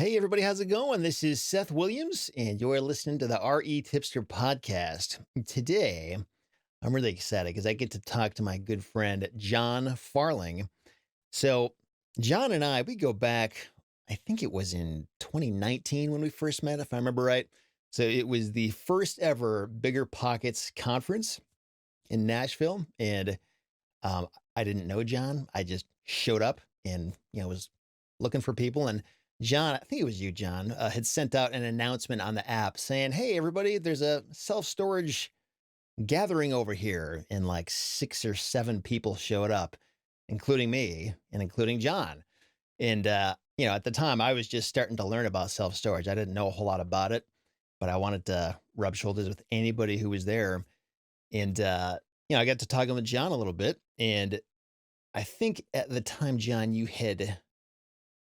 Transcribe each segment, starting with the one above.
Hey, everybody, how's it going? This is Seth Williams, and you're listening to the REtipster podcast. Today, I'm really excited because I get to talk to my good friend, Jon Farling. So, John and we go back, I think it was in 2019 when we first met, if I remember right. So, it was the first ever BiggerPockets conference in Nashville. And I didn't know John. I just showed up and, was looking for people. And John, I think it was you, John, had sent out an announcement on the app saying, "Hey, everybody, there's a self storage gathering over here." And like 6 or 7 people showed up, including me and including John. And, at the time, I was just starting to learn about self storage. I didn't know a whole lot about it, but I wanted to rub shoulders with anybody who was there. And, I got to talking with John a little bit. And I think at the time, John,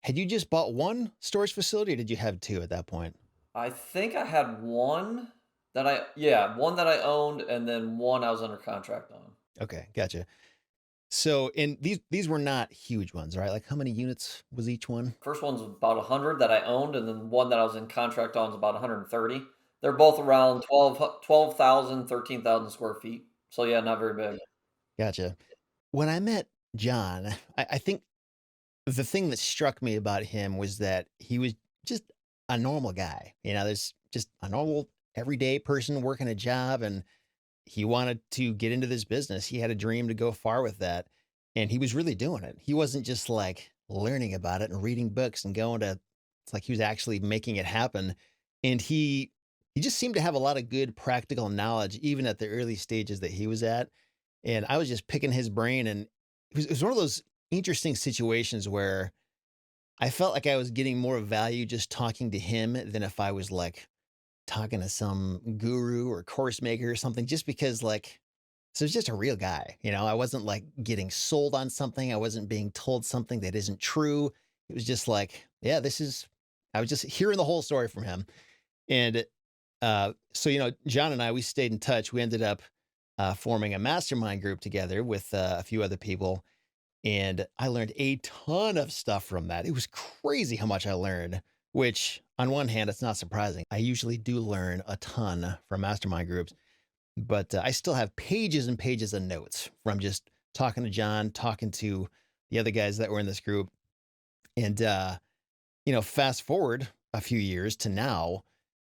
had you just bought one storage facility or did you have two at that point? I think I had one that I owned, and then one I was under contract on. Okay, gotcha. So, and these were not huge ones, right? Like how many units was each one? First one's about 100 that I owned, and then one that I was in contract on is about 130. They're both around 12,000, 13,000 square feet. So yeah, not very big. Gotcha. When I met John, I think the thing that struck me about him was that he was just a normal guy. There's just a normal everyday person working a job and he wanted to get into this business. He had a dream to go far with that. And he was really doing it. He wasn't just like learning about it and reading books and going to, it's like he was actually making it happen. And he just seemed to have a lot of good practical knowledge, even at the early stages that he was at. And I was just picking his brain. And it was one of those interesting situations where I felt like I was getting more value just talking to him than if I was like talking to some guru or course maker or something, just because like, so it's just a real guy. I wasn't like getting sold on something. I wasn't being told something that isn't true. It was just like, yeah, I was just hearing the whole story from him. And so, John and we stayed in touch. We ended up forming a mastermind group together with a few other people. And I learned a ton of stuff from that. It was crazy how much I learned, which on one hand, it's not surprising. I usually do learn a ton from mastermind groups, but I still have pages and pages of notes from just talking to John, talking to the other guys that were in this group. And, fast forward a few years to now.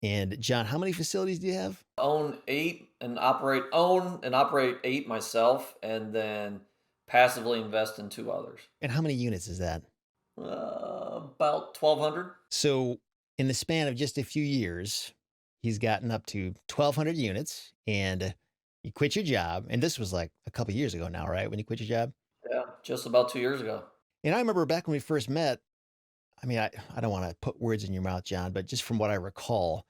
And John, how many facilities do you have? Own and operate eight myself, and then passively invest in two others. And how many units is that? About 1,200. So, in the span of just a few years, he's gotten up to 1,200 units and you quit your job. And this was like a couple years ago now, right? When you quit your job. Yeah, just about 2 years ago. And I remember back when we first met, I mean, I don't want to put words in your mouth, John, but just from what I recall,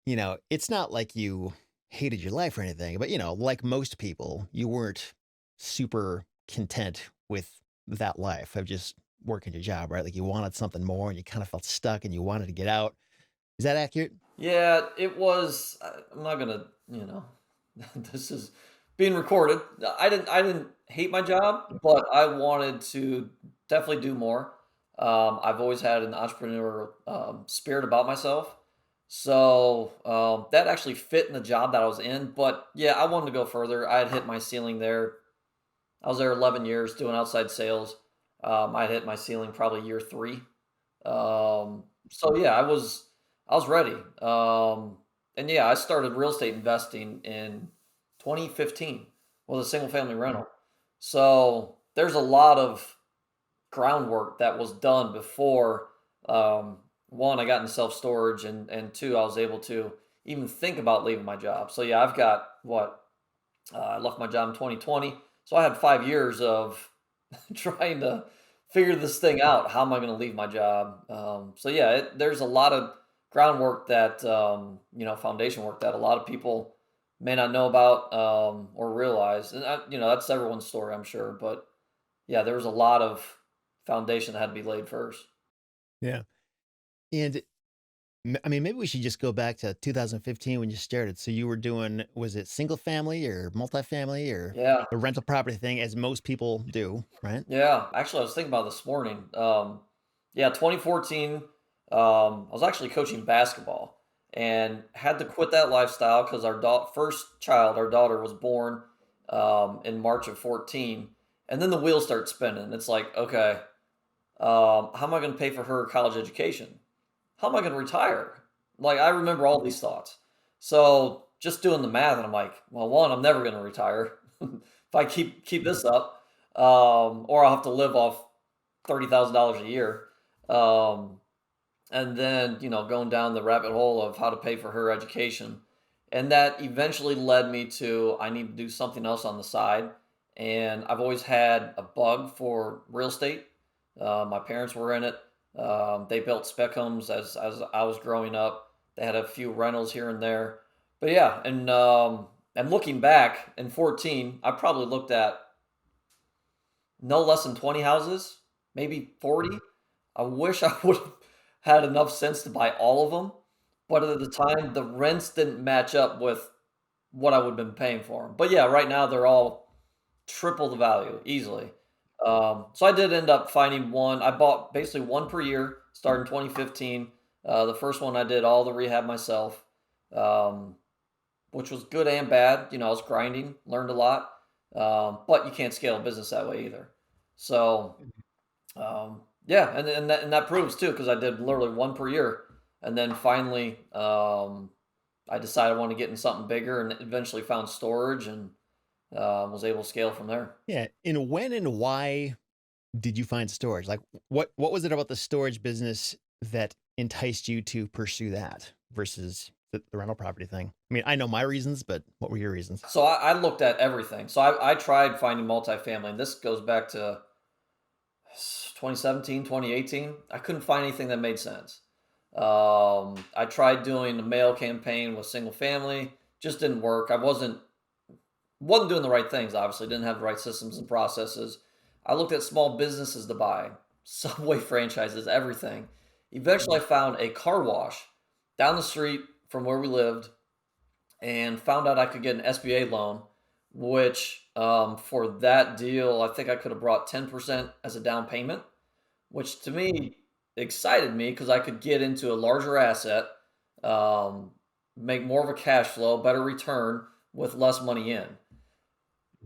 it's not like you hated your life or anything, but, like most people, you weren't super content with that life of just working your job, right? Like you wanted something more and you kind of felt stuck and you wanted to get out. Is that accurate? Yeah, it was. I'm not gonna, this is being recorded. I didn't hate my job, but I wanted to definitely do more. I've always had an entrepreneurial spirit about myself, so that actually fit in the job that I was in. But yeah, I wanted to go further. I had hit my ceiling there. I was there 11 years doing outside sales. I hit my ceiling probably year three. So yeah, I was ready. And yeah, I started real estate investing in 2015 with a single family rental. So there's a lot of groundwork that was done before one, I got into self storage, and two, I was able to even think about leaving my job. So yeah, I've got what I left my job in 2020, so I had 5 years of trying to figure this thing out. How am I going to leave my job? So yeah, there's a lot of groundwork that foundation work that a lot of people may not know about or realize, and that's everyone's story, I'm sure. But yeah, there was a lot of foundation that had to be laid first. Yeah. And I mean, maybe we should just go back to 2015 when you started. So you were doing, was it single family or multifamily or Yeah, the rental property thing, as most people do, right? yeah. Actually, I was thinking about it this morning. Yeah, 2014. I was actually coaching basketball and had to quit that lifestyle because our first child, our daughter, was born in March of 14. And then the wheels start spinning. It's like, okay, how am I going to pay for her college education? How am I going to retire? Like, I remember all these thoughts. So just doing the math, and I'm like, well, one, I'm never going to retire if I keep this up, or I'll have to live off $30,000 a year. Um, and then going down the rabbit hole of how to pay for her education, and that eventually led me to I need to do something else on the side. And I've always had a bug for real estate. My parents were in it. They built spec homes as I was growing up. They had a few rentals here and there, but yeah. And looking back in 14, I probably looked at no less than 20 houses, maybe 40. I wish I would have had enough sense to buy all of them, but at the time, the rents didn't match up with what I would have been paying for them. But yeah, right now they're all triple the value easily. So I did end up finding one. I bought basically one per year, starting 2015. The first one I did all the rehab myself, um, which was good and bad. I was grinding, learned a lot, but you can't scale a business that way either. So yeah, and that proves too because I did literally one per year, and then finally I decided I wanted to get in something bigger, and eventually found storage and was able to scale from there. Yeah. And when and why did you find storage? Like, what was it about the storage business that enticed you to pursue that versus the rental property thing? I mean, I know my reasons, but what were your reasons? So I looked at everything. So I tried finding multifamily, and this goes back to 2017, 2018. I couldn't find anything that made sense. I tried doing the mail campaign with single family, just didn't work. I wasn't doing the right things. Obviously, didn't have the right systems and processes. I looked at small businesses to buy, Subway franchises, everything. Eventually, I found a car wash down the street from where we lived and found out I could get an SBA loan, which for that deal, I think I could have brought 10% as a down payment, which to me excited me because I could get into a larger asset, um, make more of a cash flow, better return with less money in.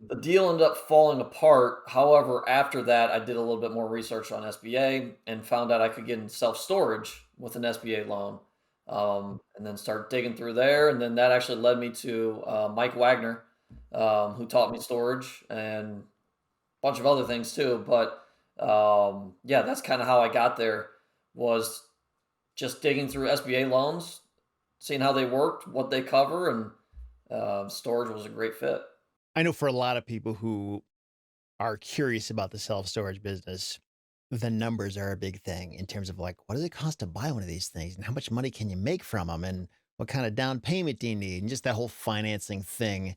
The deal ended up falling apart. However, after that, I did a little bit more research on SBA and found out I could get in self storage with an SBA loan. And then start digging through there. And then that actually led me to Mike Wagner, who taught me storage and a bunch of other things too. But yeah, that's kind of how I got there, was just digging through SBA loans, seeing how they worked, what they cover, and storage was a great fit. I know for a lot of people who are curious about the self storage business, the numbers are a big thing in terms of like, what does it cost to buy one of these things? And how much money can you make from them? And what kind of down payment do you need? And just that whole financing thing.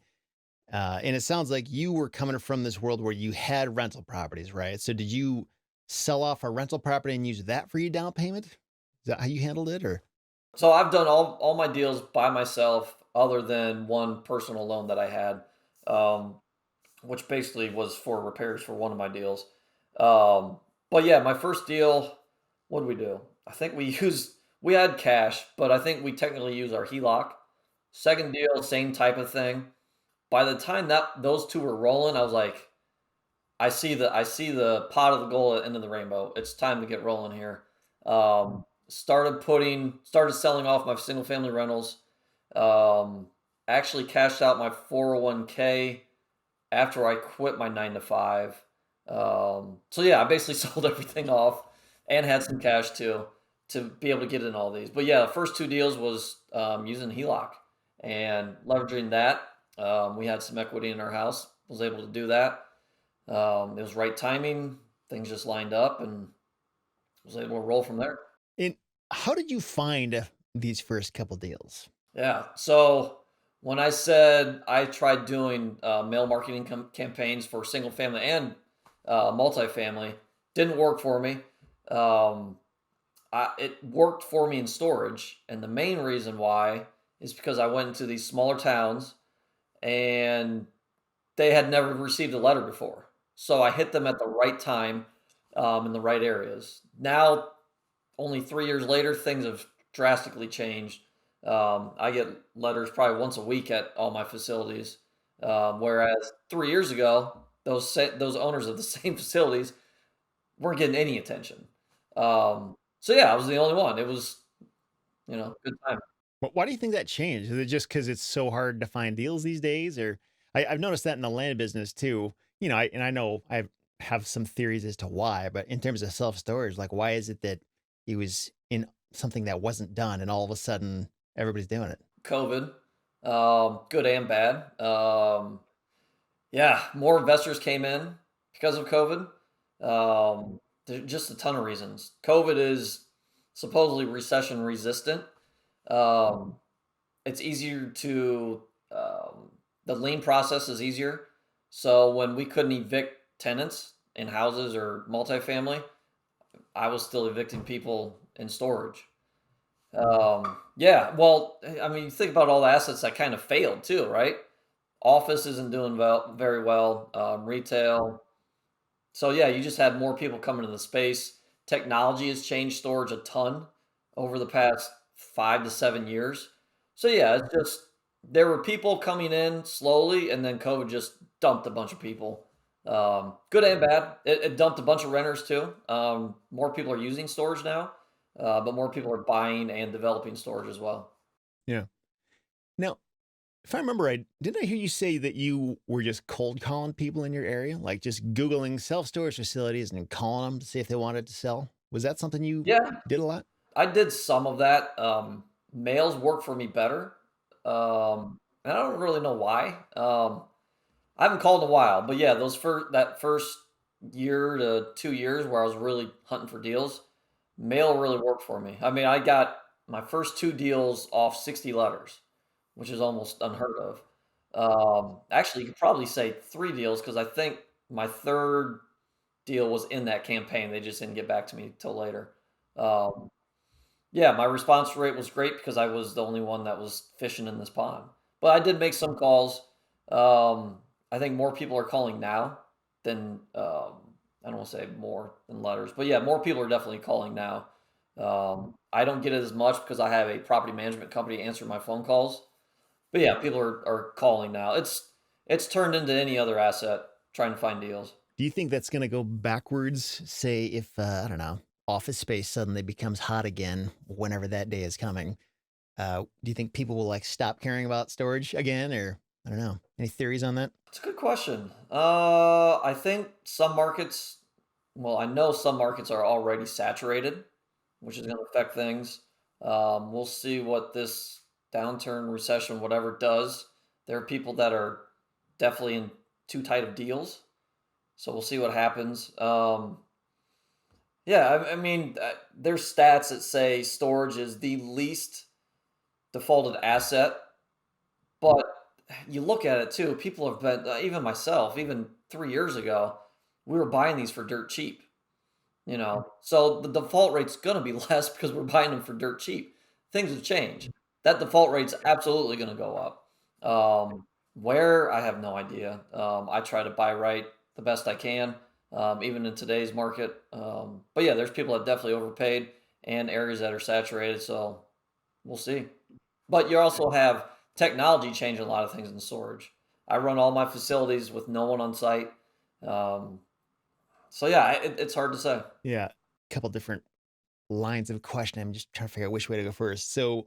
And it sounds like you were coming from this world where you had rental properties, right? So did you sell off a rental property and use that for your down payment? Is that how you handled it? Or So I've done all my deals by myself, other than one personal loan that I had, um, which basically was for repairs for one of my deals. Um, but yeah, my first deal, what did we do? I think we had cash, but I think we technically used our HELOC. Second deal, same type of thing. By the time that those two were rolling, I was like, I see the pot of the gold at the end of the rainbow. It's time to get rolling here. Started selling off my single family rentals. Um, Actually cashed out my 401k after I quit my 9 to 5. So yeah, I basically sold everything off and had some cash too to be able to get in all these. But yeah, the first two deals was using HELOC and leveraging that. We had some equity in our house, was able to do that. It was right timing. Things just lined up and was able to roll from there. and how did you find these first couple deals? Yeah. So when I said I tried doing mail marketing campaigns for single family and multifamily, didn't work for me. Um, it worked for me in storage, and the main reason why is because I went into these smaller towns and they had never received a letter before. So I hit them at the right time, in the right areas. Now only 3 years later, things have drastically changed. I get letters probably once a week at all my facilities, whereas 3 years ago, those owners of the same facilities weren't getting any attention. So yeah, I was the only one. It was, good time. But why do you think that changed? Is it just because it's so hard to find deals these days? Or I've noticed that in the land business too. I know I have some theories as to why, but in terms of self storage, like why is it that he was in something that wasn't done and all of a sudden everybody's doing it? COVID, good and bad. Yeah, more investors came in because of COVID. Just a ton of reasons. COVID is supposedly recession resistant. Um, it's easier to the lien process is easier. So when we couldn't evict tenants in houses or multifamily, I was still evicting people in storage. Yeah, well, I mean, you think about all the assets that kind of failed too, right? Office isn't doing very well. Retail. So yeah, you just had more people coming into the space. Technology has changed storage a ton over the past 5 to 7 years. So yeah, it's just there were people coming in slowly, and then COVID just dumped a bunch of people. Good and bad. It dumped a bunch of renters too. More people are using storage now, but more people are buying and developing storage as well. Yeah. Now, if I remember right, didn't I hear you say that you were just cold calling people in your area? Like just Googling self storage facilities and calling them to see if they wanted to sell? Was that something you Yeah, did a lot? I did some of that. Males work for me better, and I don't really know why. I haven't called in a while, but yeah, that first year to 2 years where I was really hunting for deals, mail really worked for me. I mean, I got my first two deals off 60 letters, which is almost unheard of. Actually, you could probably say three deals because I think my third deal was in that campaign. They just didn't get back to me till later. Um, yeah, my response rate was great because I was the only one that was fishing in this pond. But I did make some calls. I think more people are calling now than I don't want to say more than letters, but yeah, more people are definitely calling now. I don't get it as much because I have a property management company answer my phone calls. But yeah, people are calling now. It's turned into any other asset trying to find deals. Do you think that's going to go backwards? Say, if, I don't know, office space suddenly becomes hot again, whenever that day is coming. Do you think people will like stop caring about storage again? Or I don't know. Any theories on that? It's a good question. I think some markets, well, I know some markets are already saturated, which is going to affect things. We'll see what this downturn, recession, whatever does. There are people that are definitely in too tight of deals, so we'll see what happens. Yeah, I mean, there's stats that say storage is the least defaulted asset, but you look at it too, people have been even myself, even 3 years ago, we were buying these for dirt cheap, you know? So the default rate's gonna be less because we're buying them for dirt cheap. Things have changed. That default rate's absolutely gonna go up. Where? I have no idea. I try to buy right the best I can, even in today's market. But yeah, there's people that definitely overpaid and areas that are saturated, so we'll see. But you also have technology changing a lot of things in storage. I run all my facilities with no one on site. Um, so yeah, it's hard to say. Yeah. A couple different lines of question. I'm just trying to figure out which way to go first. So,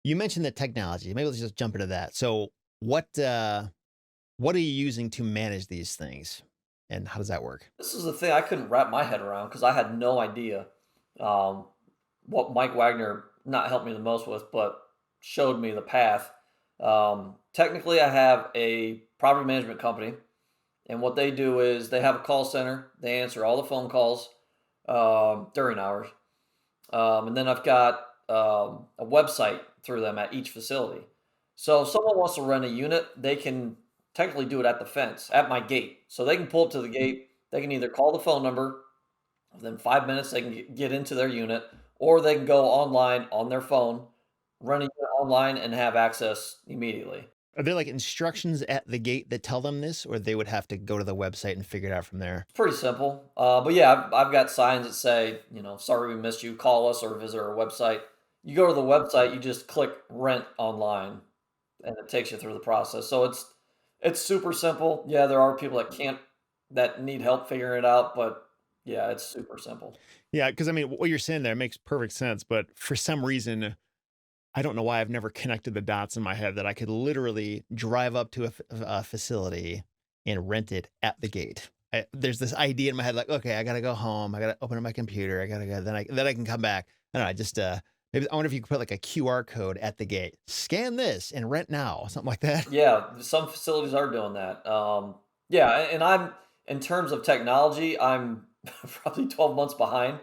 you mentioned the technology. Maybe let's just jump into that. So, what what are you using to manage these things, and how does that work? This is the thing I couldn't wrap my head around because I had no idea um, what Mike Wagner not helped me the most with, but showed me the path. Technically, I have a property management company, and what they do is they have a call center. They answer all the phone calls during hours. And then I've got a website through them at each facility. So if someone wants to rent a unit, they can technically do it at the fence, at my gate. So they can pull up to the gate. They can either call the phone number, within 5 minutes they can get into their unit, or they can go online on their phone, rent a unit online, and have access immediately. Are there like instructions at the gate that tell them this, or they would have to go to the website and figure it out from there? It's pretty simple. But yeah, I've got signs that say, sorry we missed you, call us or visit our website. You go to the website, you just click rent online and it takes you through the process. So it's super simple. Yeah, there are people that need help figuring it out, but yeah, it's super simple. Yeah, because I mean, what you're saying there makes perfect sense, but for some reason, I don't know why I've never connected the dots in my head that I could literally drive up to a facility and rent it at the gate. There's this idea in my head, like, okay, I gotta go home. I gotta open up my computer. I gotta go. Then I can come back. I don't know. I just maybe I wonder if you could put like a QR code at the gate. Scan this and rent now, something like that. Yeah, some facilities are doing that. Yeah, and I'm in terms of technology, I'm probably 12 months behind.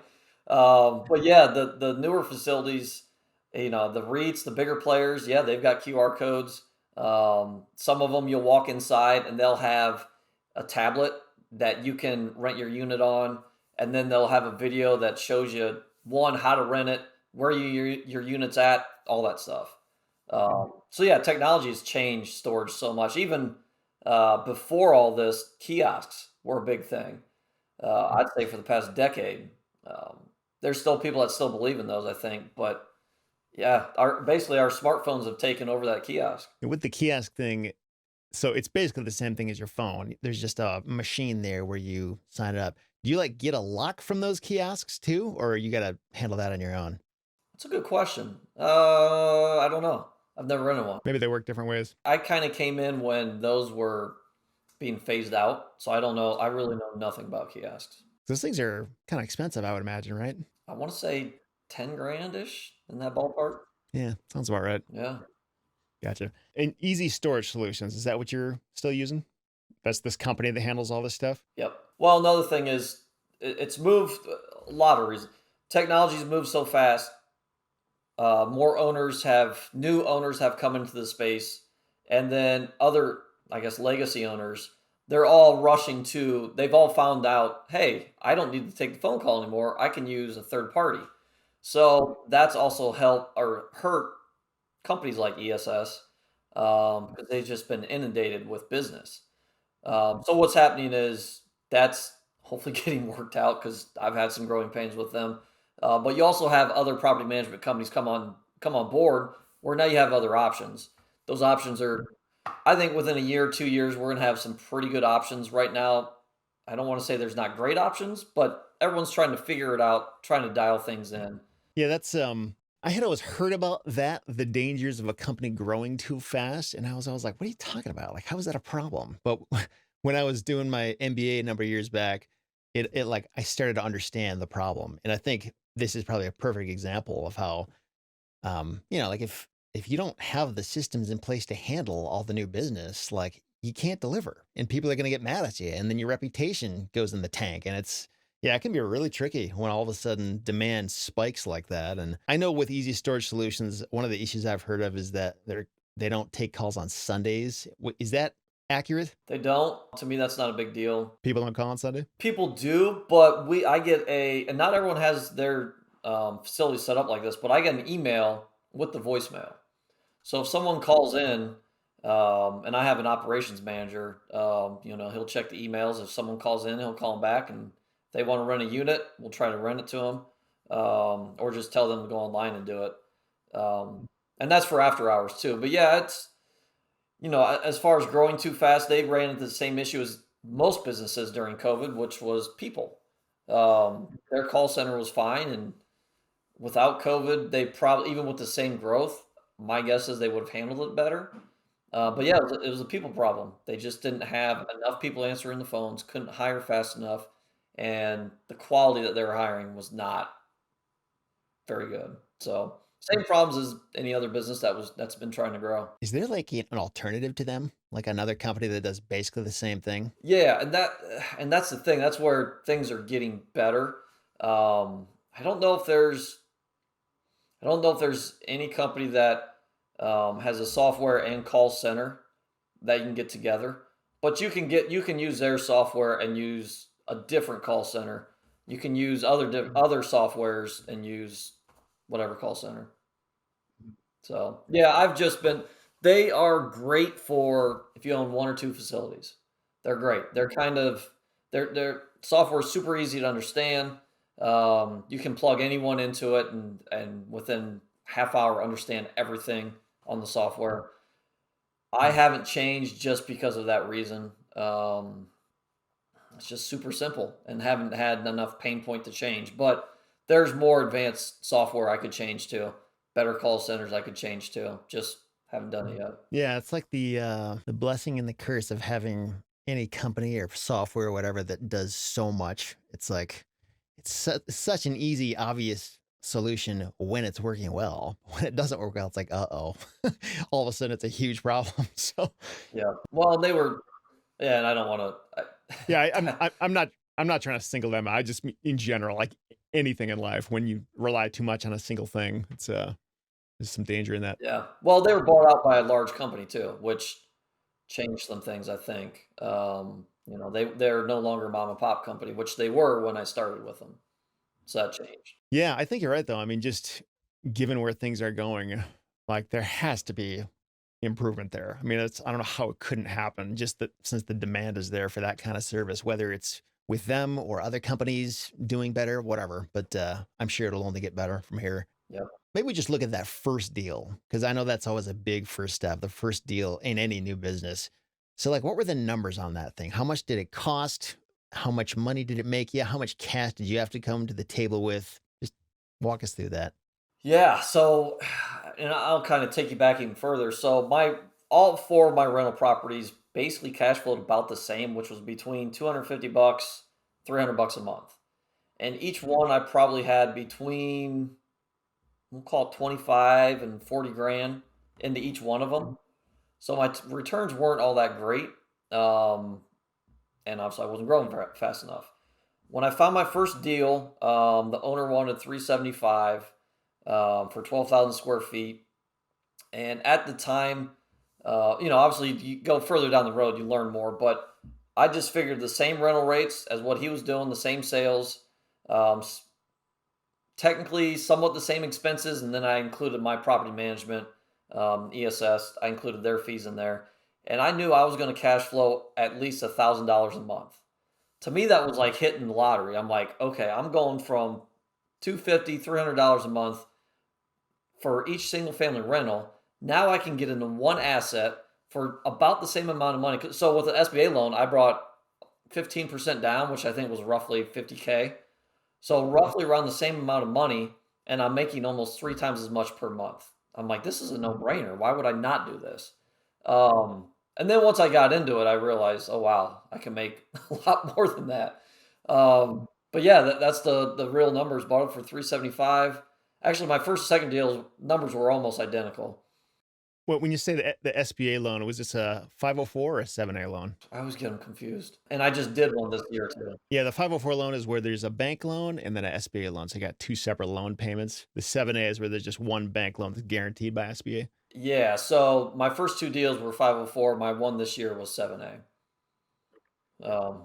But yeah, the newer facilities, the REITs, the bigger players, yeah, they've got QR codes. Some of them you'll walk inside and they'll have a tablet that you can rent your unit on, and then they'll have a video that shows you one how to rent it, where your unit's at, all that stuff. So yeah, technology has changed storage so much. Even before all this, kiosks were a big thing. I'd say for the past decade. There's still people that still believe in those, I think. But yeah, basically our smartphones have taken over that kiosk. And with the kiosk thing, so it's basically the same thing as your phone. There's just a machine there where you sign it up. Do you like get a lock from those kiosks too, or you gotta handle that on your own? That's a good question. I don't know. I've never rented one. Maybe they work different ways. I kind of came in when those were being phased out, so I don't know. I really know nothing about kiosks. Those things are kind of expensive, I would imagine, right? I want to say 10 grand ish in that ballpark. Yeah, sounds about right. Yeah. Gotcha. And Easy Storage Solutions, is that what you're still using? That's this company that handles all this stuff? Yep. Well, another thing is it's moved a lot of reasons. Technology's moved so fast. New owners have come into the space, and then other, I guess, legacy owners. They're all rushing to. They've all found out, hey, I don't need to take the phone call anymore. I can use a third party. So that's also helped or hurt companies like ESS because they've just been inundated with business. So what's happening is that's hopefully getting worked out because I've had some growing pains with them. But you also have other property management companies come on board where now you have other options. Those options are, I think, within a year, 2 years, we're going to have some pretty good options. Right now, I don't want to say there's not great options, but everyone's trying to figure it out, trying to dial things in. Yeah, that's I had always heard about that, the dangers of a company growing too fast. And I was like, what are you talking about? Like, how is that a problem? But when I was doing my MBA a number of years back, it like I started to understand the problem. And I think this is probably a perfect example of how like if you don't have the systems in place to handle all the new business, like you can't deliver and people are going to get mad at you and then your reputation goes in the tank and yeah, it can be really tricky when all of a sudden demand spikes like that. And I know with easy storage solutions, one of the issues I've heard of is that they don't take calls on Sundays. Is that accurate? They don't. To me, that's not a big deal. People don't call on Sunday? People do, but I get and not everyone has their facility set up like this, but I get an email with the voicemail. So if someone calls in, and I have an operations manager, he'll check the emails. If someone calls in, he'll call them back, and if they want to rent a unit, we'll try to rent it to them, or just tell them to go online and do it. And that's for after hours too. But yeah, it's as far as growing too fast, they ran into the same issue as most businesses during COVID, which was people. Their call center was fine, and without COVID, they probably, even with the same growth, my guess is they would have handled it better. But yeah, it was a people problem. They just didn't have enough people answering the phones, couldn't hire fast enough, and the quality that they were hiring was not very good. So same problems as any other business that's been trying to grow. Is there like an alternative to them? Like another company that does basically the same thing? Yeah, and that's the thing. That's where things are getting better. I don't know if there's any company that has a software and call center that you can get together, but you can use their software and use a different call center. You can use other softwares and use whatever call center. So yeah, They are great for if you own 1 or 2 facilities. They're great. They're kind of their software is super easy to understand. You can plug anyone into it and within half hour understand everything on the software. I haven't changed just because of that reason. It's just super simple and haven't had enough pain point to change. But there's more advanced software I could change to, better call centers I could change to. Just haven't done it yet. Yeah, it's like the blessing and the curse of having any company or software or whatever that does so much. It's like such an easy, obvious solution when it's working well. When it doesn't work well, it's like, uh-oh. All of a sudden it's a huge problem. So Yeah. Well, they were, yeah, and I don't want Yeah, to. I'm not trying to single them out. I just mean in general, like anything in life, when you rely too much on a single thing, there's some danger in that. Yeah. Well, they were bought out by a large company too, which changed some things, I think. They're no longer mom and pop company, which they were when I started with them. So that changed. Yeah, I think you're right though. I mean, just given where things are going, like there has to be improvement there. I mean, I don't know how it couldn't happen, just that since the demand is there for that kind of service, whether it's with them or other companies doing better, whatever. But I'm sure it'll only get better from here. Yep. maybe we just look at that first deal because I know that's always a big first step, the first deal in any new business. So, like, what were the numbers on that thing? How much did it cost? How much money did it make you? How much cash did you have to come to the table with? Just walk us through that. Yeah. So, and I'll kind of take you back even further. So, my all four of my rental properties basically cash flowed about the same, which was between 250 bucks, 300 bucks a month. And each one I probably had between, we'll call it 25 and 40 grand into each one of them. So my returns weren't all that great. Um, and obviously I wasn't growing fast enough. When I found my first deal, the owner wanted 375 for 12,000 square feet. And at the time, obviously you go further down the road, you learn more. But I just figured the same rental rates as what he was doing, the same sales, um, technically somewhat the same expenses, and then I included my property management, ESS. I included their fees in there, and I knew I was going to cash flow at least $1,000 a month. To me, that was like hitting the lottery. I'm like, okay, I'm going from 250, $300 a month for each single family rental. Now I can get into one asset for about the same amount of money. So with an SBA loan, I brought 15% down, which I think was roughly 50K. So roughly around the same amount of money, and I'm making almost 3 times as much per month. I'm like, "This is a no-brainer. Why would I not do this?" And then once I got into it, I realized, "Oh, wow, I can make a lot more than that." But yeah, that's the real numbers. Bought it for 375. Actually, my first, second deals numbers were almost identical. Well, when you say the SBA loan, was this a 504 or a 7A loan? I always get them confused, and I just did one this year too. Yeah, the 504 loan is where there's a bank loan and then a SBA loan. So you got two separate loan payments. The 7A is where there's just one bank loan that's guaranteed by SBA. Yeah, so my first 2 deals were 504. My one this year was 7A.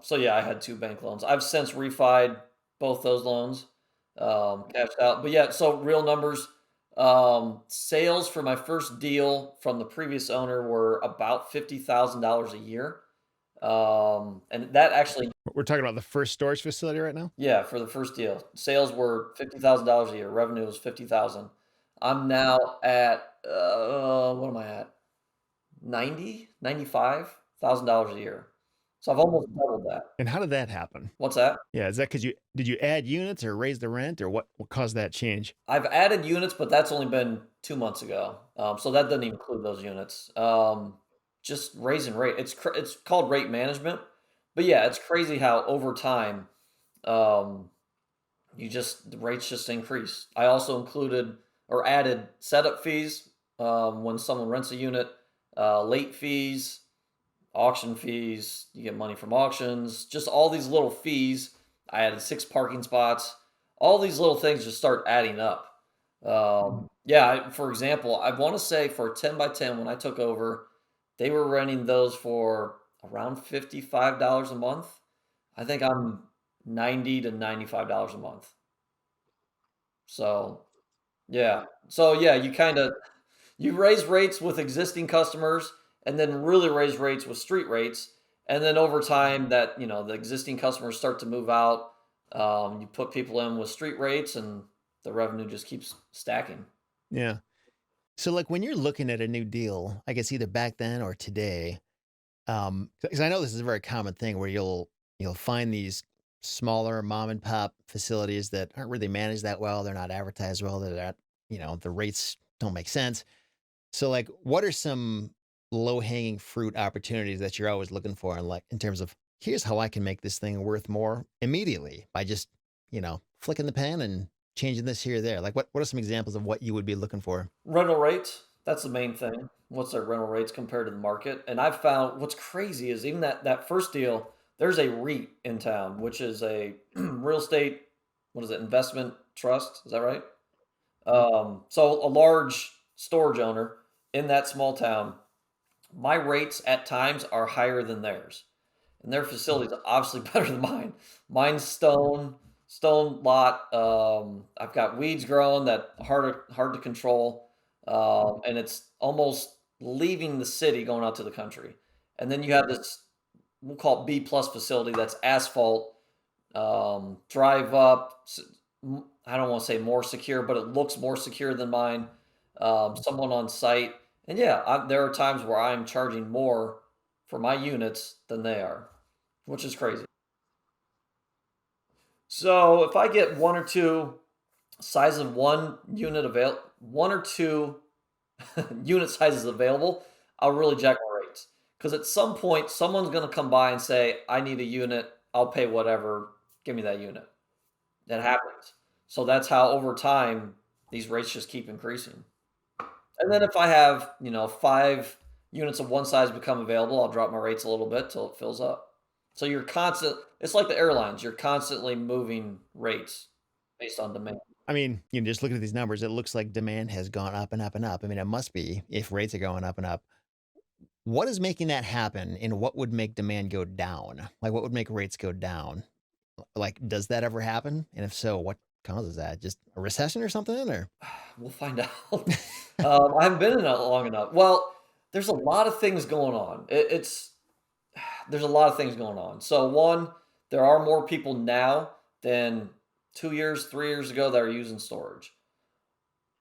So yeah, I had 2 bank loans. I've since refied both those loans, cashed out. But yeah, so real numbers. Sales for my first deal from the previous owner were about $50,000 a year. And that actually, We're talking about the first storage facility right now. yeah, for the first deal, sales were $50,000 a year. Revenue was 50,000. I'm now at what am I at? 95,000 dollars a year. So I've almost doubled that. And how did that happen? What's that? Yeah, is that because did you add units or raise the rent or what caused that change? I've added units, but that's only been 2 months ago. So that doesn't include those units. Just raising rate. It's called rate management. But yeah, it's crazy how over time, um, the rates just increase. I also included or added setup fees when someone rents a unit, late fees, auction fees. You get money from auctions. Just all these little fees. I added 6 parking spots. All these little things just start adding up. Yeah, for example, I want to say for a 10 by 10, when I took over, they were renting those for around $55 a month. I think I'm 90 to $95 a month. So, yeah. So, yeah, You raise rates with existing customers and then really raise rates with street rates. And then over time that, the existing customers start to move out. You put people in with street rates and the revenue just keeps stacking. Yeah. So like when you're looking at a new deal, I guess either back then or today, because I know this is a very common thing where you'll find these smaller mom and pop facilities that aren't really managed that well. They're not advertised well. They're not, the rates don't make sense. So like, what are some low hanging fruit opportunities that you're always looking for, and like in terms of here's how I can make this thing worth more immediately by just flicking the pen and changing this here or there. Like what are some examples of what you would be looking for? Rental rates, that's the main thing. What's their rental rates compared to the market? And I've found what's crazy is even that first deal, there's a REIT in town, which is a real estate, what is it, investment trust? Is that right? So a large storage owner in that small town, my rates at times are higher than theirs. And their facility is obviously better than mine. Mine's stone lot. I've got weeds growing that hard to control, and it's almost leaving the city, going out to the country. And then you have this, we'll call it B plus facility that's asphalt. Drive up. I don't want to say more secure, but it looks more secure than mine. Someone on site, and yeah, there are times where I'm charging more for my units than they are, which is crazy. So if I get one or two size of one or two unit sizes available, I'll really jack my rates. Because at some point, someone's going to come by and say, I need a unit. I'll pay whatever. Give me that unit. That happens. So that's how over time, these rates just keep increasing. And then if I have, 5 units of one size become available, I'll drop my rates a little bit till it fills up. So it's like the airlines, you're constantly moving rates based on demand. I mean, just looking at these numbers, it looks like demand has gone up and up and up. I mean, it must be if rates are going up and up. What is making that happen, and what would make demand go down? Like, what would make rates go down? Like, does that ever happen? And if so, what causes that? Just a recession or something? Or We'll find out. I haven't been in it long enough. Well, there's a lot of things going on. There's a lot of things going on. So one, there are more people now than 2 years, 3 years ago that are using storage.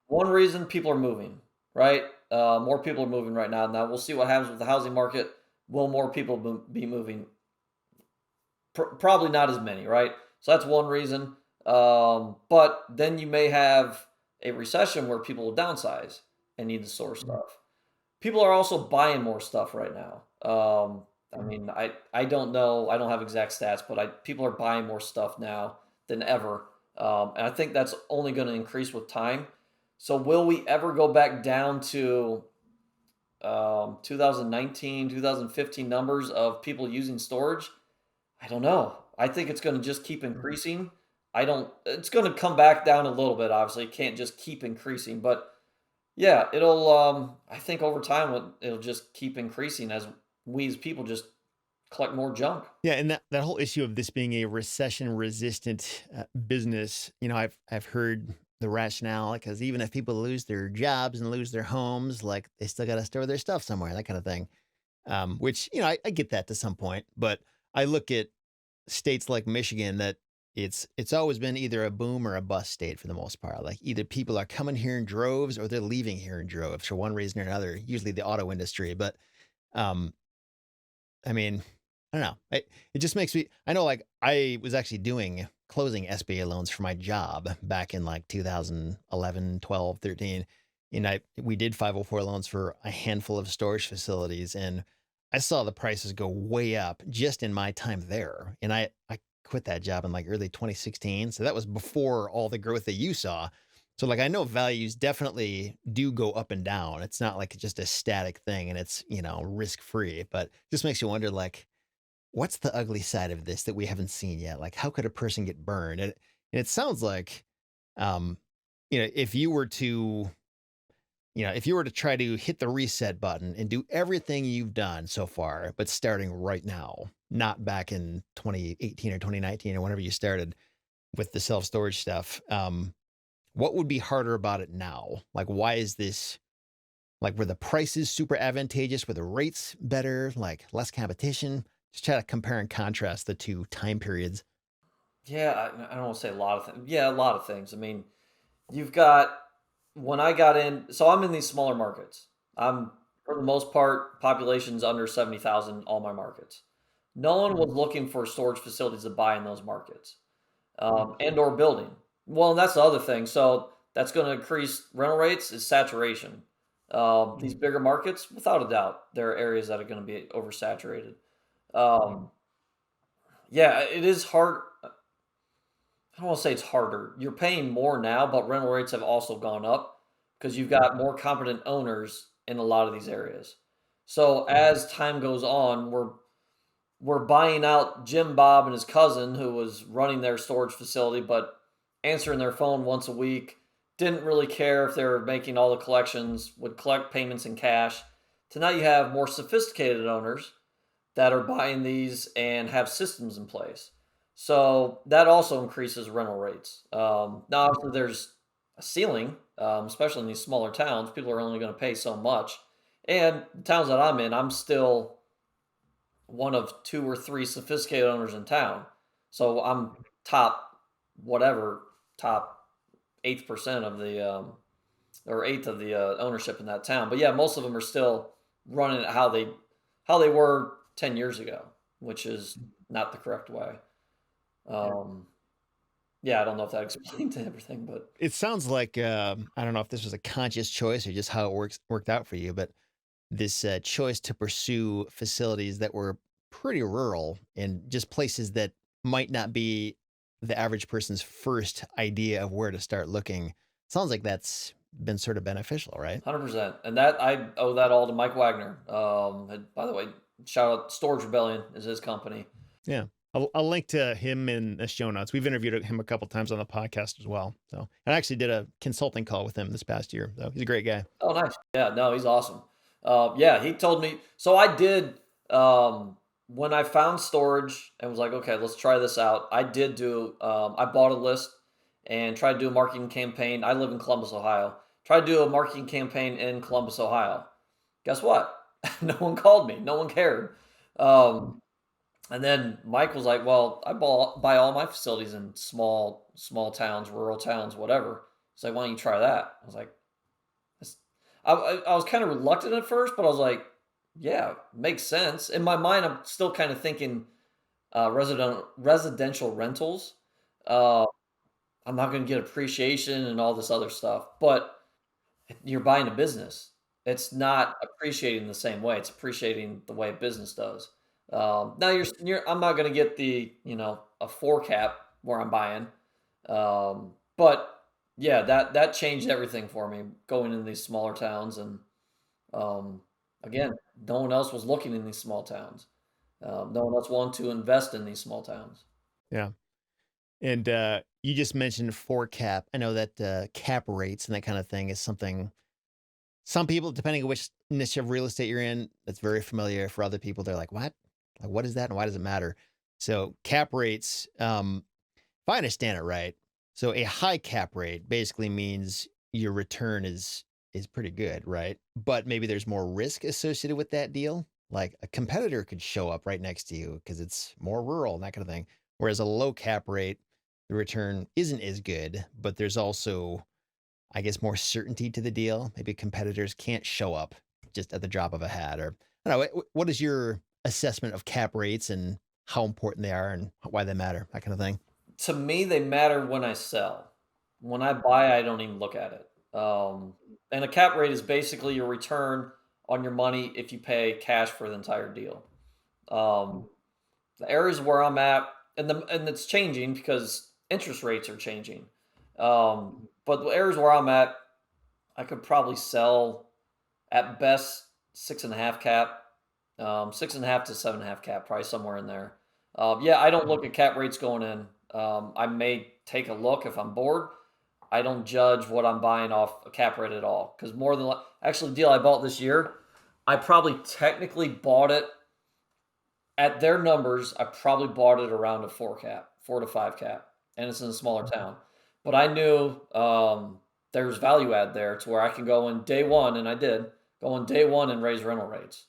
One reason people are moving, right? More people are moving right now. Now we'll see what happens with the housing market. Will more people be moving? Probably not as many, right? So that's one reason. But then you may have a recession where people will downsize and need to store stuff. People are also buying more stuff right now. I mean, I don't know. I don't have exact stats, but people are buying more stuff now than ever. And I think that's only going to increase with time. So will we ever go back down to 2019, 2015 numbers of people using storage? I don't know. I think it's going to just keep increasing. It's going to come back down a little bit, obviously. It can't just keep increasing, but yeah, I think over time, it'll just keep increasing as we as people just collect more junk. yeah, and that whole issue of this being a recession resistant business, I've heard the rationale because even if people lose their jobs and lose their homes, like they still got to store their stuff somewhere, that kind of thing. Which I get that to some point, but I look at states like Michigan that it's always been either a boom or a bust state for the most part. Like either people are coming here in droves or they're leaving here in droves for one reason or another. Usually the auto industry, but um, I mean, I don't know. It just makes me. I know, like I was actually doing closing SBA loans for my job back in like 2011, 12, 13. And we did 504 loans for a handful of storage facilities, and I saw the prices go way up just in my time there. And I quit that job in like early 2016. So that was before all the growth that you saw. So like I know values definitely do go up and down. It's not like just a static thing and it's, risk free, but just makes you wonder like what's the ugly side of this that we haven't seen yet? Like how could a person get burned? And it sounds like um if you were to if you were to try to hit the reset button and do everything you've done so far, but starting right now, not back in 2018 or 2019 or whenever you started with the self storage stuff, what would be harder about it now? Like, why is this Like, were the prices super advantageous? Were the rates better? Like, less competition? Just try to compare and contrast the two time periods. Yeah, I don't want to say a lot of things. Yeah, a lot of things. I mean, you've got when I got in, so I'm in these smaller markets. I'm for the most part, population's under 70,000, all my markets. No one was looking for storage facilities to buy in those markets, and or building. Well, and that's the other thing. So that's going to increase rental rates is saturation. These bigger markets, without a doubt, there are areas that are going to be oversaturated. Um, yeah, it is hard. I don't want to say it's harder. You're paying more now, but rental rates have also gone up because you've got more competent owners in a lot of these areas. So as time goes on, we're buying out Jim Bob and his cousin who was running their storage facility, but answering their phone once a week, didn't really care if they were making all the collections, would collect payments in cash. To now you have more sophisticated owners that are buying these and have systems in place. So that also increases rental rates. Now, obviously, there's a ceiling, especially in these smaller towns. People are only going to pay so much. And the towns that I'm in, I'm still one of two or three sophisticated owners in town. So I'm top, whatever, top eighth percent of the, or eighth of the ownership in that town. But yeah, most of them are still running it how they were 10 years ago, which is not the correct way. Um, yeah, I don't know if that explains everything, but It sounds like I don't know if this was a conscious choice or just how it worked out for you, but this choice to pursue facilities that were pretty rural and just places that might not be the average person's first idea of where to start looking. Sounds like that's been sort of beneficial, right? 100%. And that I owe that all to Mike Wagner. And by the way, shout out Storage Rebellion is his company. Yeah. I'll link to him in the show notes. We've interviewed him a couple times on the podcast as well. So, and I actually did a consulting call with him this past year. So he's a great guy. Oh, nice. Yeah, no, he's awesome. Yeah, he told me. So I did, when I found storage and was like, okay, let's try this out. I did do, I bought a list and tried to do a marketing campaign. I live in Columbus, Ohio. Tried to do a marketing campaign in Columbus, Ohio. Guess what? No one called me. No one cared. And then Mike was like, "Well, buy all my facilities in small towns, rural towns, whatever." He's like, "Why don't you try that?" I was like, "This-" I was kind of reluctant at first, but I was like, "Yeah, makes sense." In my mind, I'm still kind of thinking residential rentals. Uh, I'm not going to get appreciation and all this other stuff, but you're buying a business. It's not appreciating the same way. It's appreciating the way business does. Now I'm not going to get the, a four cap where I'm buying. But yeah, that changed everything for me going in these smaller towns. And, again, no one else was looking in these small towns. No one else wanted to invest in these small towns. Yeah. And you just mentioned four cap. I know that cap rates and that kind of thing is something some people, depending on which niche of real estate you're in, that's very familiar. For other people, they're like, what? Like, what is that? And why does it matter? So cap rates, if I understand it right, so a high cap rate basically means your return is pretty good, right? But maybe there's more risk associated with that deal. Like a competitor could show up right next to you because it's more rural and that kind of thing. Whereas a low cap rate, the return isn't as good, but there's also, I guess, more certainty to the deal. Maybe competitors can't show up just at the drop of a hat. Or I don't know. What is your assessment of cap rates and how important they are and why they matter? That kind of thing. To me, they matter when I sell. When I buy, I don't even look at it. And a cap rate is basically your return on your money if you pay cash for the entire deal. Um, the areas where I'm at, and it's changing because interest rates are changing. But the areas where I'm at, I could probably sell at best 6.5 cap, 6.5 to 7.5 cap, probably somewhere in there. Yeah, I don't look at cap rates going in. I may take a look if I'm bored. I don't judge what I'm buying off a cap rate at all because actually, the deal I bought this year, I probably technically bought it at their numbers. I probably bought it around a 4 cap, 4 to 5 cap, and it's in a smaller town. But I knew there's value add there to where I can go in day one, and I did go on day one and raise rental rates.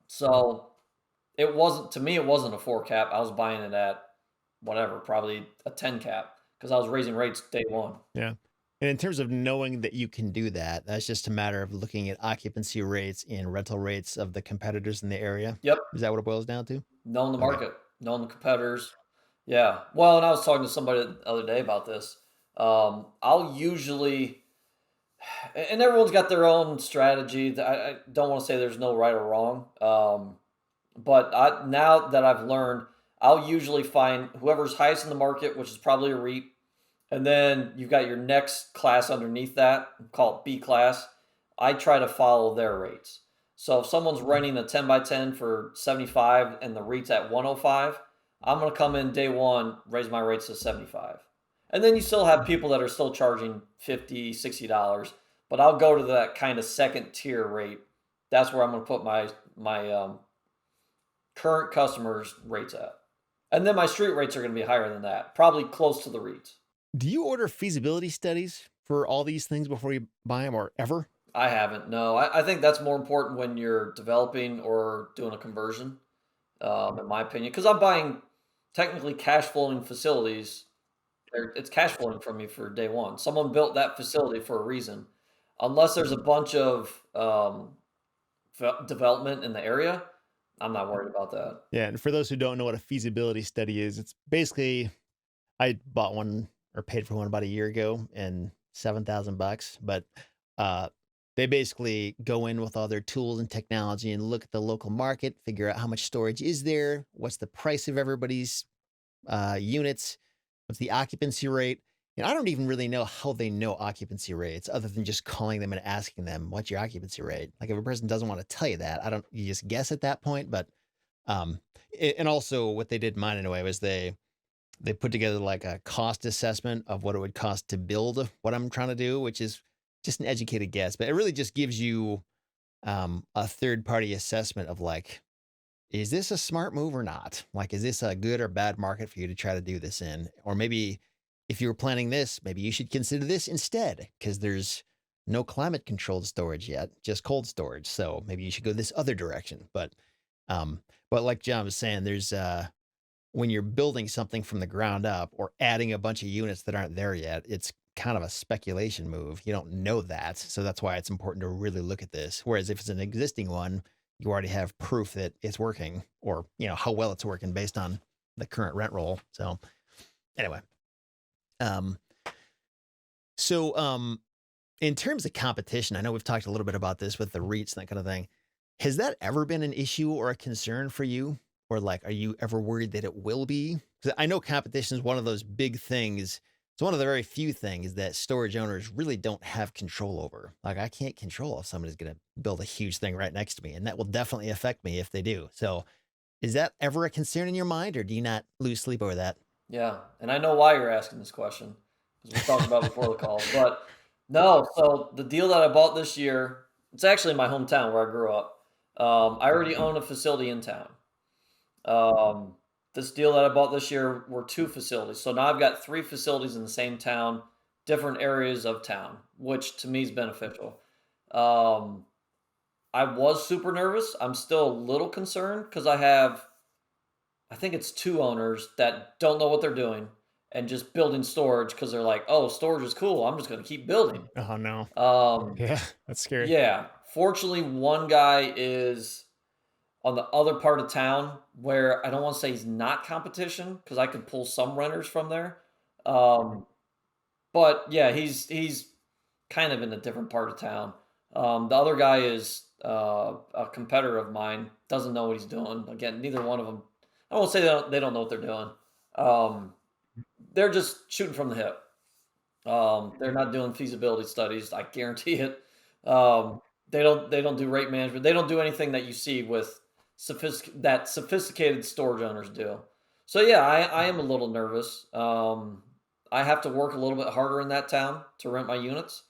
So it wasn't, to me, it wasn't a 4 cap. I was buying it at whatever, probably a 10 cap because I was raising rates day one. Yeah. And in terms of knowing that you can do that, that's just a matter of looking at occupancy rates and rental rates of the competitors in the area. Yep. Is that what it boils down to? Knowing the Okay. market, knowing the competitors. Yeah. Well, and I was talking to somebody the other day about this. I'll usually, and everyone's got their own strategy. I don't want to say there's no right or wrong. But now that I've learned, I'll usually find whoever's highest in the market, which is probably a REIT, and then you've got your next class underneath that, call it B class. I try to follow their rates. So if someone's renting a 10 by 10 for 75 and the REIT's at 105, I'm going to come in day one, raise my rates to 75. And then you still have people that are still charging $50, $60, but I'll go to that kind of second tier rate. That's where I'm going to put my current customers' rates at. And then my street rates are going to be higher than that, probably close to the REITs. Do you order feasibility studies for all these things before you buy them or ever? I haven't. No, I think that's more important when you're developing or doing a conversion, in my opinion, because I'm buying technically cash flowing facilities. It's cash flowing from me for day one. Someone built that facility for a reason. Unless there's a bunch of development in the area, I'm not worried about that. Yeah. And for those who don't know what a feasibility study is, it's basically I bought one or paid for one about a year ago and $7,000. But uh, they basically go in with all their tools and technology and look at the local market, figure out how much storage is there, what's the price of everybody's units, what's the occupancy rate. And I don't even really know how they know occupancy rates other than just calling them and asking them, what's your occupancy rate? Like if a person doesn't want to tell you that, you just guess at that point. But, and also what they did mine anyway was they put together like a cost assessment of what it would cost to build what I'm trying to do, which is just an educated guess, but it really just gives you a third party assessment of like, is this a smart move or not? Like, is this a good or bad market for you to try to do this in? Or maybe if you were planning this, maybe you should consider this instead because there's no climate controlled storage yet, just cold storage. So maybe you should go this other direction. But like John was saying, there's when you're building something from the ground up or adding a bunch of units that aren't there yet, it's kind of a speculation move. You don't know that. So that's why it's important to really look at this. Whereas if it's an existing one, you already have proof that it's working or, how well it's working based on the current rent roll. So anyway, um, so in terms of competition, I know we've talked a little bit about this with the REITs and that kind of thing. Has that ever been an issue or a concern for you? Or like, are you ever worried that it will be? Because I know competition is one of those big things. It's one of the very few things that storage owners really don't have control over. Like I can't control if somebody's going to build a huge thing right next to me, and that will definitely affect me if they do. So is that ever a concern in your mind, or do you not lose sleep over that? Yeah, and I know why you're asking this question because we talked about it before the call. But no, so the deal that I bought this year, it's actually in my hometown where I grew up. I already own a facility in town. Um, this deal that I bought this year were 2 facilities. So now I've got 3 facilities in the same town, different areas of town, which to me is beneficial. Um, I was super nervous. I'm still a little concerned because I think it's 2 owners that don't know what they're doing and just building storage because they're like, oh, storage is cool. I'm just going to keep building. Oh no. Um, Yeah, that's scary. yeah. Fortunately, one guy is on the other part of town where I don't want to say he's not competition because I could pull some renters from there. Um, but yeah, he's kind of in a different part of town. The other guy is a competitor of mine, doesn't know what he's doing. Again, neither one of them. I won't say they don't know what they're doing. Um, they're just shooting from the hip. They're not doing feasibility studies. I guarantee it. Um, they don't do rate management. They don't do anything that you see with sophisticated storage owners do. So yeah, I am a little nervous. I have to work a little bit harder in that town to rent my units.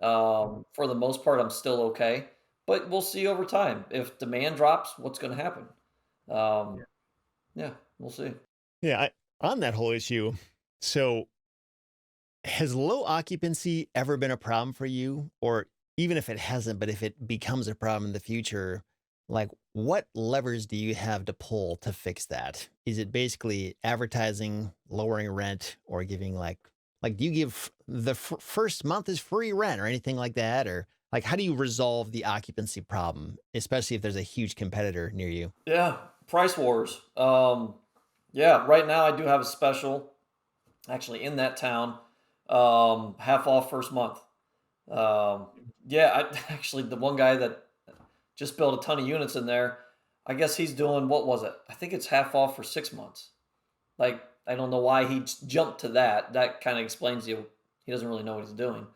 For the most part, I'm still okay, but we'll see over time. If demand drops, what's going to happen? Um, yeah, we'll see. Yeah, on that whole issue, so has low occupancy ever been a problem for you? Or even if it hasn't, but if it becomes a problem in the future, like what levers do you have to pull to fix that? Is it basically advertising, lowering rent, or giving like do you give the first month is free rent or anything like that? Or like how do you resolve the occupancy problem, especially if there's a huge competitor near you? Yeah, price wars. Yeah, right now I do have a special actually in that town, half off first month. Um, yeah, I actually the one guy that just built a ton of units in there. I guess he's doing what was it? I think it's half off for 6 months. Like I don't know why he jumped to that. That kind of explains you he doesn't really know what he's doing.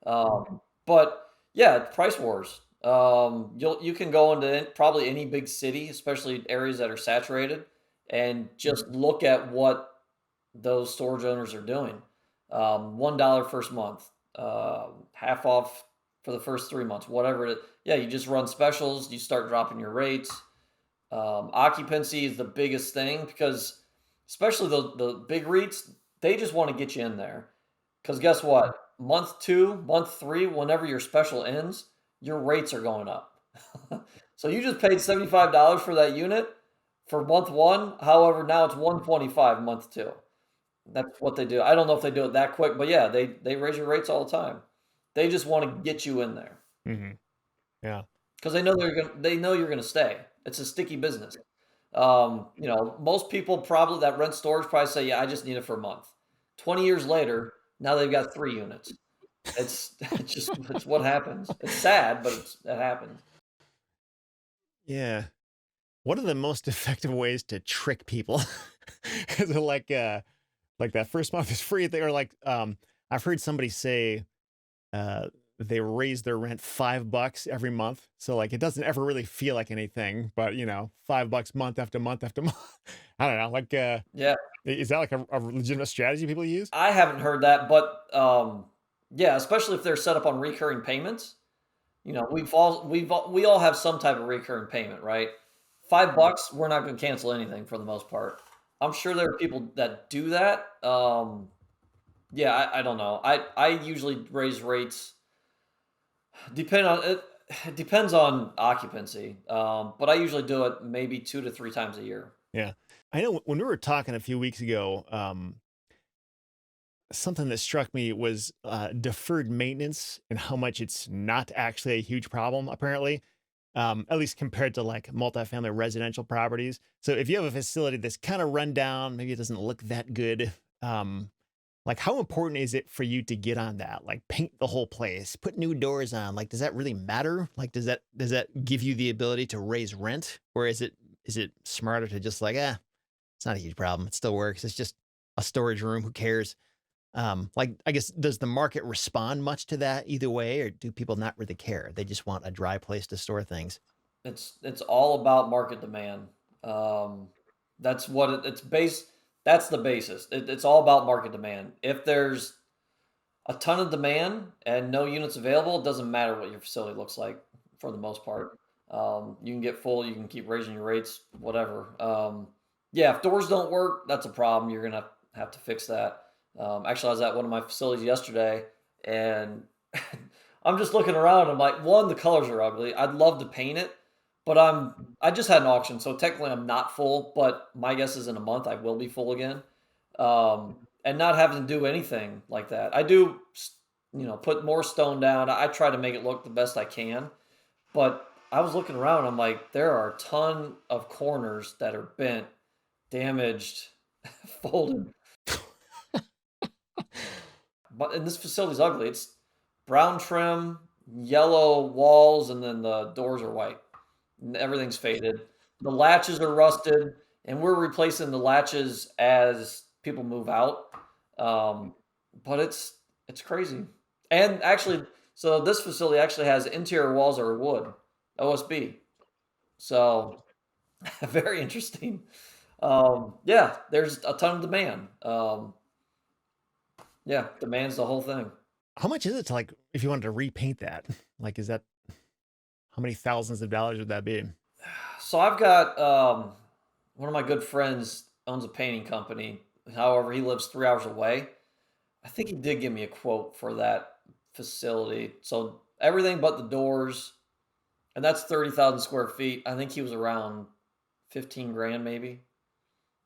But yeah, price wars. You can go into probably any big city, especially areas that are saturated, and just look at what those storage owners are doing. $1 first month, half off for the first 3 months, whatever it is. Yeah, you just run specials, you start dropping your rates. Occupancy is the biggest thing because, especially the big REITs, they just want to get you in there. Because guess what? Month two, month three, whenever your special ends, your rates are going up. So you just paid $75 for that unit for month one. However, now it's 125 month two. That's what they do. I don't know if they do it that quick, but yeah, they raise your rates all the time. They just want to get you in there Hmm. Yeah. because they know you're gonna stay. It's a sticky business. Most people probably that rent storage probably say, "Yeah, I just need it for a month." 20 years later, now they've got 3 units. It's it's what happens. It's sad, but it happens. Yeah. What are the most effective ways to trick people? Is it like that first month is free thing, or I've heard somebody say uh they raise their rent $5 every month. So like it doesn't ever really feel like anything, but $5 month after month after month. I don't know. Yeah, Is that like a legitimate strategy people use? I haven't heard that, but yeah, especially if they're set up on recurring payments. We all have some type of recurring payment, right? $5, we're not going to cancel anything for the most part. I'm sure there are people that do that. Yeah, I don't know. I usually raise rates depend on it. It depends on occupancy, but I usually do it maybe 2 to 3 times a year. Yeah. I know when we were talking a few weeks ago, something that struck me was deferred maintenance and how much it's not actually a huge problem, apparently, at least compared to like multifamily residential properties. So if you have a facility that's kind of run down, maybe it doesn't look that good. Like, how important is it for you to get on that? Like, paint the whole place, put new doors on. Like, does that really matter? Like, does that give you the ability to raise rent, or is it smarter to just like, it's not a huge problem. It still works. It's just a storage room. Who cares? Like, I guess, does the market respond much to that either way, or do people not really care? They just want a dry place to store things. It's all about market demand. Um, that's what it's based. That's the basis. It's all about market demand. If there's a ton of demand and no units available, it doesn't matter what your facility looks like for the most part. You can get full, you can keep raising your rates, whatever. Yeah, if doors don't work, that's a problem. You're gonna have to fix that. Actually, I was at one of my facilities yesterday, and I'm just looking around. I'm like, one, the colors are ugly. I'd love to paint it, but I just had an auction, so technically I'm not full. But my guess is in a month I will be full again, and not having to do anything like that. I do, put more stone down. I try to make it look the best I can, but I was looking around. I'm like, there are a ton of corners that are bent, damaged, folded. But and this facility's ugly. It's brown trim, yellow walls, and then the doors are white. And everything's faded. The latches are rusted, and we're replacing the latches as people move out. Um, but it's crazy. And actually, so this facility actually has interior walls that are wood, OSB. So very interesting. Yeah, there's a ton of demand. Yeah, demand's the whole thing. How much is it to like if you wanted to repaint that? Like, is that how many thousands of dollars would that be? So I've got one of my good friends owns a painting company. However, he lives 3 hours away. I think he did give me a quote for that facility. So everything but the doors, and that's 30,000 square feet. I think he was around 15 grand maybe,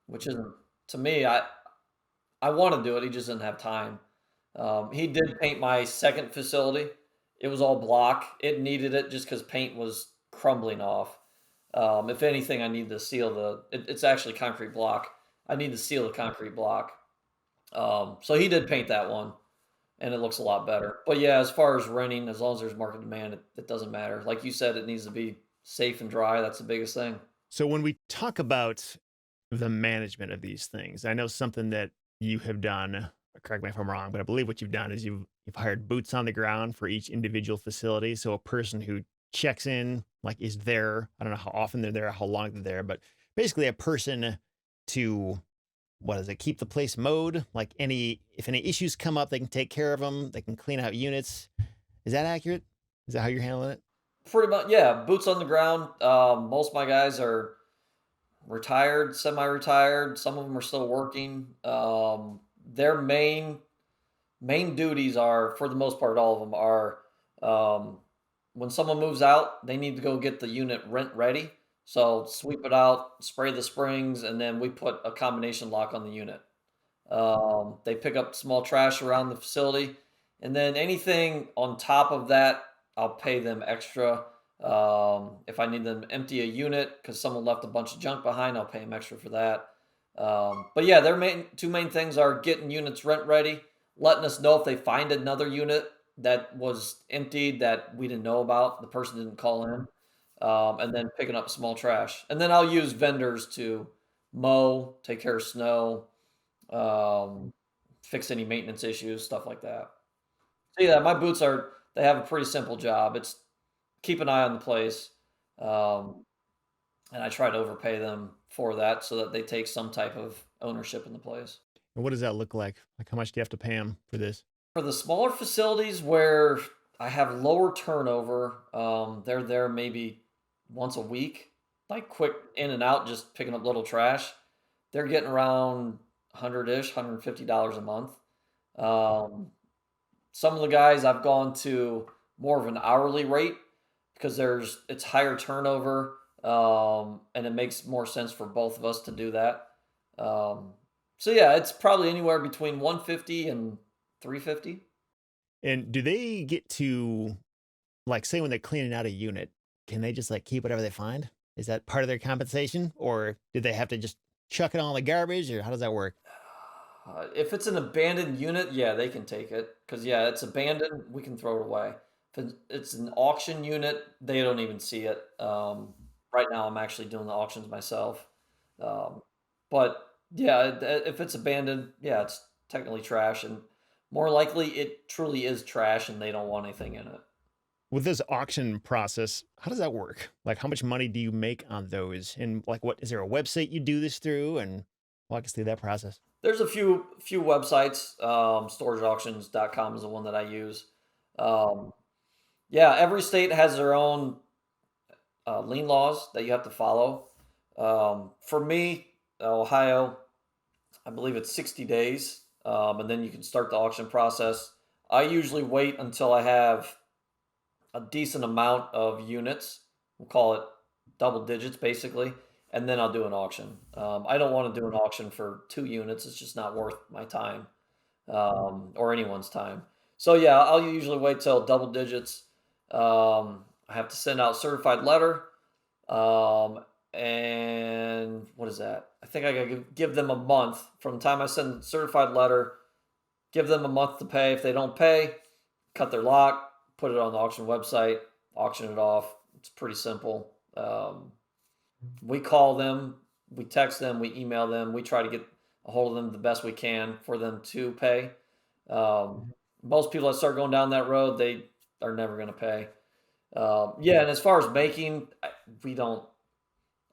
which isn't to me. I want to do it. He just didn't have time. He did paint my second facility. It was all block. It needed it just because paint was crumbling off. If anything, I need to seal it's actually concrete block. I need to seal the concrete block. So he did paint that one, and it looks a lot better. But yeah, as far as renting, as long as there's market demand, it doesn't matter. Like you said, it needs to be safe and dry. That's the biggest thing. So when we talk about the management of these things, I know something that you have done, correct me if I'm wrong, but I believe what you've done is you've hired boots on the ground for each individual facility. So a person who checks in, like is there, I don't know how often they're there, how long they're there, but basically a person to, what is it, keep the place mowed? Like if any issues come up, they can take care of them. They can clean out units. Is that accurate? Is that how you're handling it? Pretty much, yeah. Boots on the ground. Most of my guys are retired, semi-retired. Some of them are still working. Their main duties are, for the most part, all of them are, um, when someone moves out, they need to go get the unit rent ready. So sweep it out, spray the springs, and then we put a combination lock on the unit. They pick up small trash around the facility, and then anything on top of that, I'll pay them extra. If I need them to empty a unit because someone left a bunch of junk behind, I'll pay them extra for that. But yeah, their two main things are getting units rent ready, letting us know if they find another unit that was emptied that we didn't know about, the person didn't call in, and then picking up small trash. And then I'll use vendors to mow, take care of snow, um, fix any maintenance issues, stuff like that. So yeah, my boots they have a pretty simple job. It's keep an eye on the place, um, and I try to overpay them for that so that they take some type of ownership in the place. And what does that look like? Like how much do you have to pay them for this? For the smaller facilities where I have lower turnover, they're there maybe once a week, like quick in and out, just picking up little trash. They're getting around 100-ish, $150 a month. Um, some of the guys I've gone to more of an hourly rate because it's higher turnover, and it makes more sense for both of us to do that. Um, so yeah, it's probably anywhere between 150 and 350. And do they get to, like, say when they're cleaning out a unit, can they just like keep whatever they find? Is that part of their compensation, or do they have to just chuck it all in the garbage, or how does that work? If it's an abandoned unit, yeah, they can take it because yeah, it's abandoned. We can throw it away. If it's an auction unit, they don't even see it. Right now, I'm actually doing the auctions myself. Um, but yeah, if it's abandoned, yeah, it's technically trash, and more likely it truly is trash, and they don't want anything in it. With this auction process, how does that work? Like, how much money do you make on those? And like, what is there a website you do this through? And walk us through that process. There's a few websites. Storageauctions.com is the one that I use. Um, yeah, every state has their own lien laws that you have to follow. For me, Ohio, I believe it's 60 days, and then you can start the auction process. I usually wait until I have a decent amount of units. We'll call it double digits, basically, and then I'll do an auction. I don't want to do an auction for 2 units. It's just not worth my time, or anyone's time. So yeah, I'll usually wait till double digits. I have to send out certified letter. And what is that? I think I gotta give them a month from the time I send the certified letter. Give them a month to pay. If they don't pay, cut their lock, put it on the auction website, auction it off. It's pretty simple. We call them, we text them, we email them, we try to get a hold of them the best we can for them to pay. Most people that start going down that road, they are never going to pay. Yeah, and as far as making, we don't.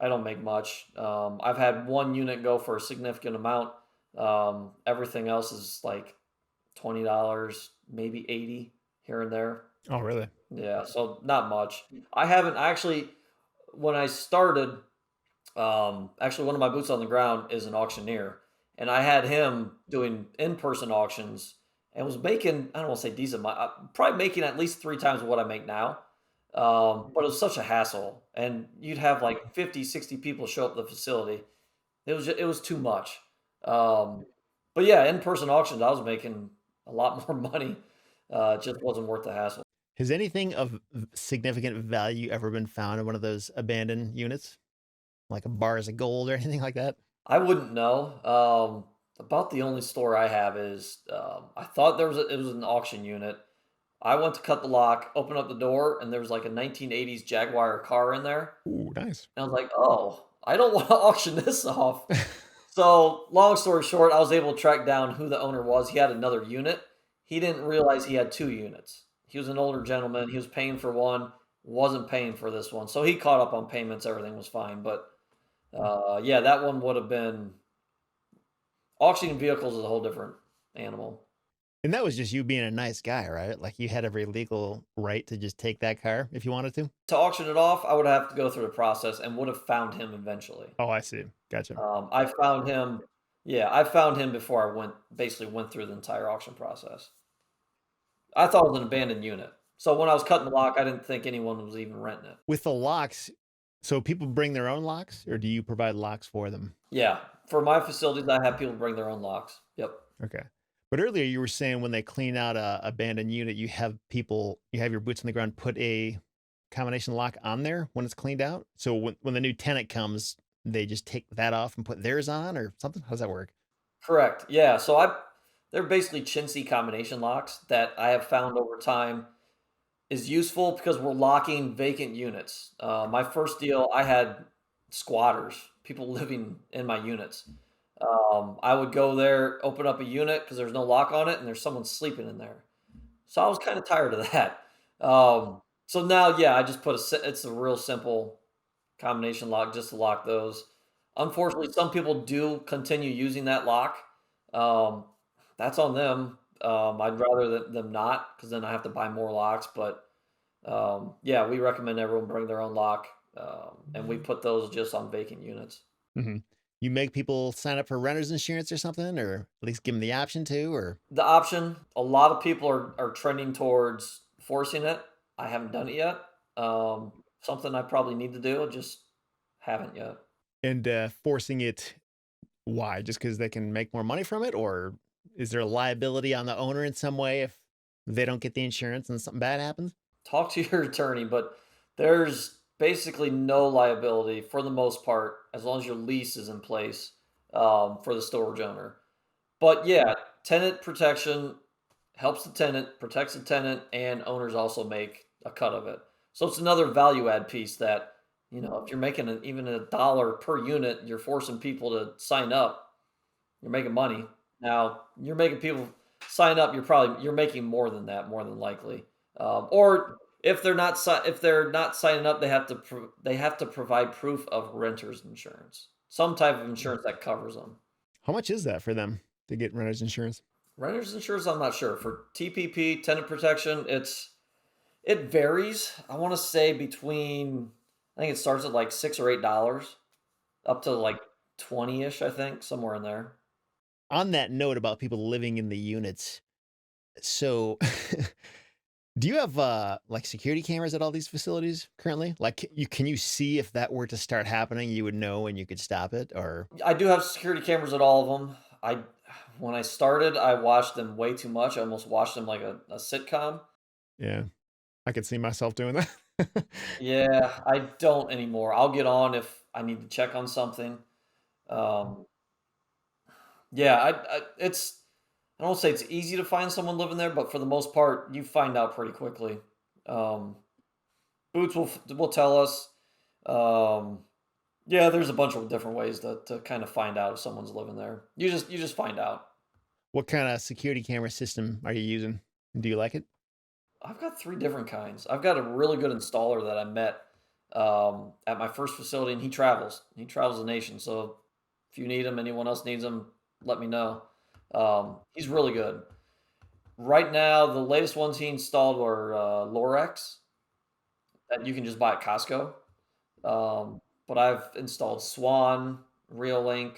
I don't make much. I've had one unit go for a significant amount. Everything else is like $20, maybe 80 here and there. Oh, really? Yeah, so not much. I haven't actually. When I started, actually one of my boots on the ground is an auctioneer, and I had him doing in-person auctions, and was making, I don't want to say decent, probably making at least 3 times what I make now. But it was such a hassle, and you'd have like 50, 60 people show up at the facility. It was too much. Um, but yeah, in-person auctions, I was making a lot more money. It just wasn't worth the hassle. Has anything of significant value ever been found in one of those abandoned units? Like a bars of gold or anything like that? I wouldn't know. About the only store I have is I thought it was an auction unit. I went to cut the lock, open up the door, and there was like a 1980s Jaguar car in there. Ooh, nice. And I was like, "Oh, I don't want to auction this off." So, long story short, I was able to track down who the owner was. He had another unit. He didn't realize he had 2 units. He was an older gentleman. He was paying for one, wasn't paying for this one. So he caught up on payments. Everything was fine. But yeah, that one would have been auctioning vehicles is a whole different animal. And that was just you being a nice guy, right? Like you had every legal right to just take that car if you wanted to. To auction it off, I would have to go through the process and would have found him eventually. Oh, I see. Gotcha. I found him. Yeah, I found him before I basically went through the entire auction process. I thought it was an abandoned unit. So when I was cutting the lock, I didn't think anyone was even renting it. With the locks, so people bring their own locks or do you provide locks for them? Yeah, for my facilities, I have people bring their own locks. Yep. Okay. But earlier you were saying when they clean out a abandoned unit, you have your boots on the ground, put a combination lock on there when it's cleaned out. So when the new tenant comes, they just take that off and put theirs on or something. How does that work? Correct. Yeah. They're basically chintzy combination locks that I have found over time is useful because we're locking vacant units. My first deal, I had squatters, people living in my units. I would go there, open up a unit because there's no lock on it, and there's someone sleeping in there. So I was kind of tired of that. So now, yeah, I just it's a real simple combination lock just to lock those. Unfortunately, some people do continue using that lock. Um, that's on them. I'd rather them not because then I have to buy more locks. But yeah, we recommend everyone bring their own lock, and we put those just on vacant units. Hmm. You make people sign up for renter's insurance or something, or at least give them the option to, or The option, a lot of people are trending towards forcing it. I haven't done it yet. Something I probably need to do, just haven't yet. and forcing it. Why? Just because they can make more money from it, or is there a liability on the owner in some way if they don't get the insurance and something bad happens? Talk to your attorney, but there's basically no liability for the most part as long as your lease is in place for the storage owner. But yeah, tenant protection helps the tenant, protects the tenant, and owners also make a cut of it. So it's another value add piece that, if you're making even $1 per unit, you're forcing people to sign up, you're making money. Now you're making people sign up, you're making more than that, more than likely. Or if they're not signing up, they have to provide proof of renter's insurance, some type of insurance that covers them. How much is that for them to get renter's insurance? Renter's insurance, I'm not sure. For TPP, tenant protection, it varies. I want to say I think it starts at like $6 or $8, up to like 20-ish, I think, somewhere in there. On that note about people living in the units, so do you have like security cameras at all these facilities currently? Like can you see if that were to start happening, you would know and you could stop it, or I do have security cameras at all of them. When I started, I watched them way too much. I almost watched them like a sitcom. yeah, I could see myself doing that. Yeah, I don't anymore. I'll get on if I need to check on something. Um, yeah, I don't say it's easy to find someone living there, but for the most part, you find out pretty quickly. Um, Boots will tell us. Um, yeah, there's a bunch of different ways to kind of find out if someone's living there. You just find out. What kind of security camera system are you using? Do you like it? I've got 3 different kinds. I've got a really good installer that I met, at my first facility, and he travels. He travels the nation, so if you need him, anyone else needs him, let me know. He's really good. Right now, the latest ones he installed were, Lorex that you can just buy at Costco. But I've installed Swan, Reolink,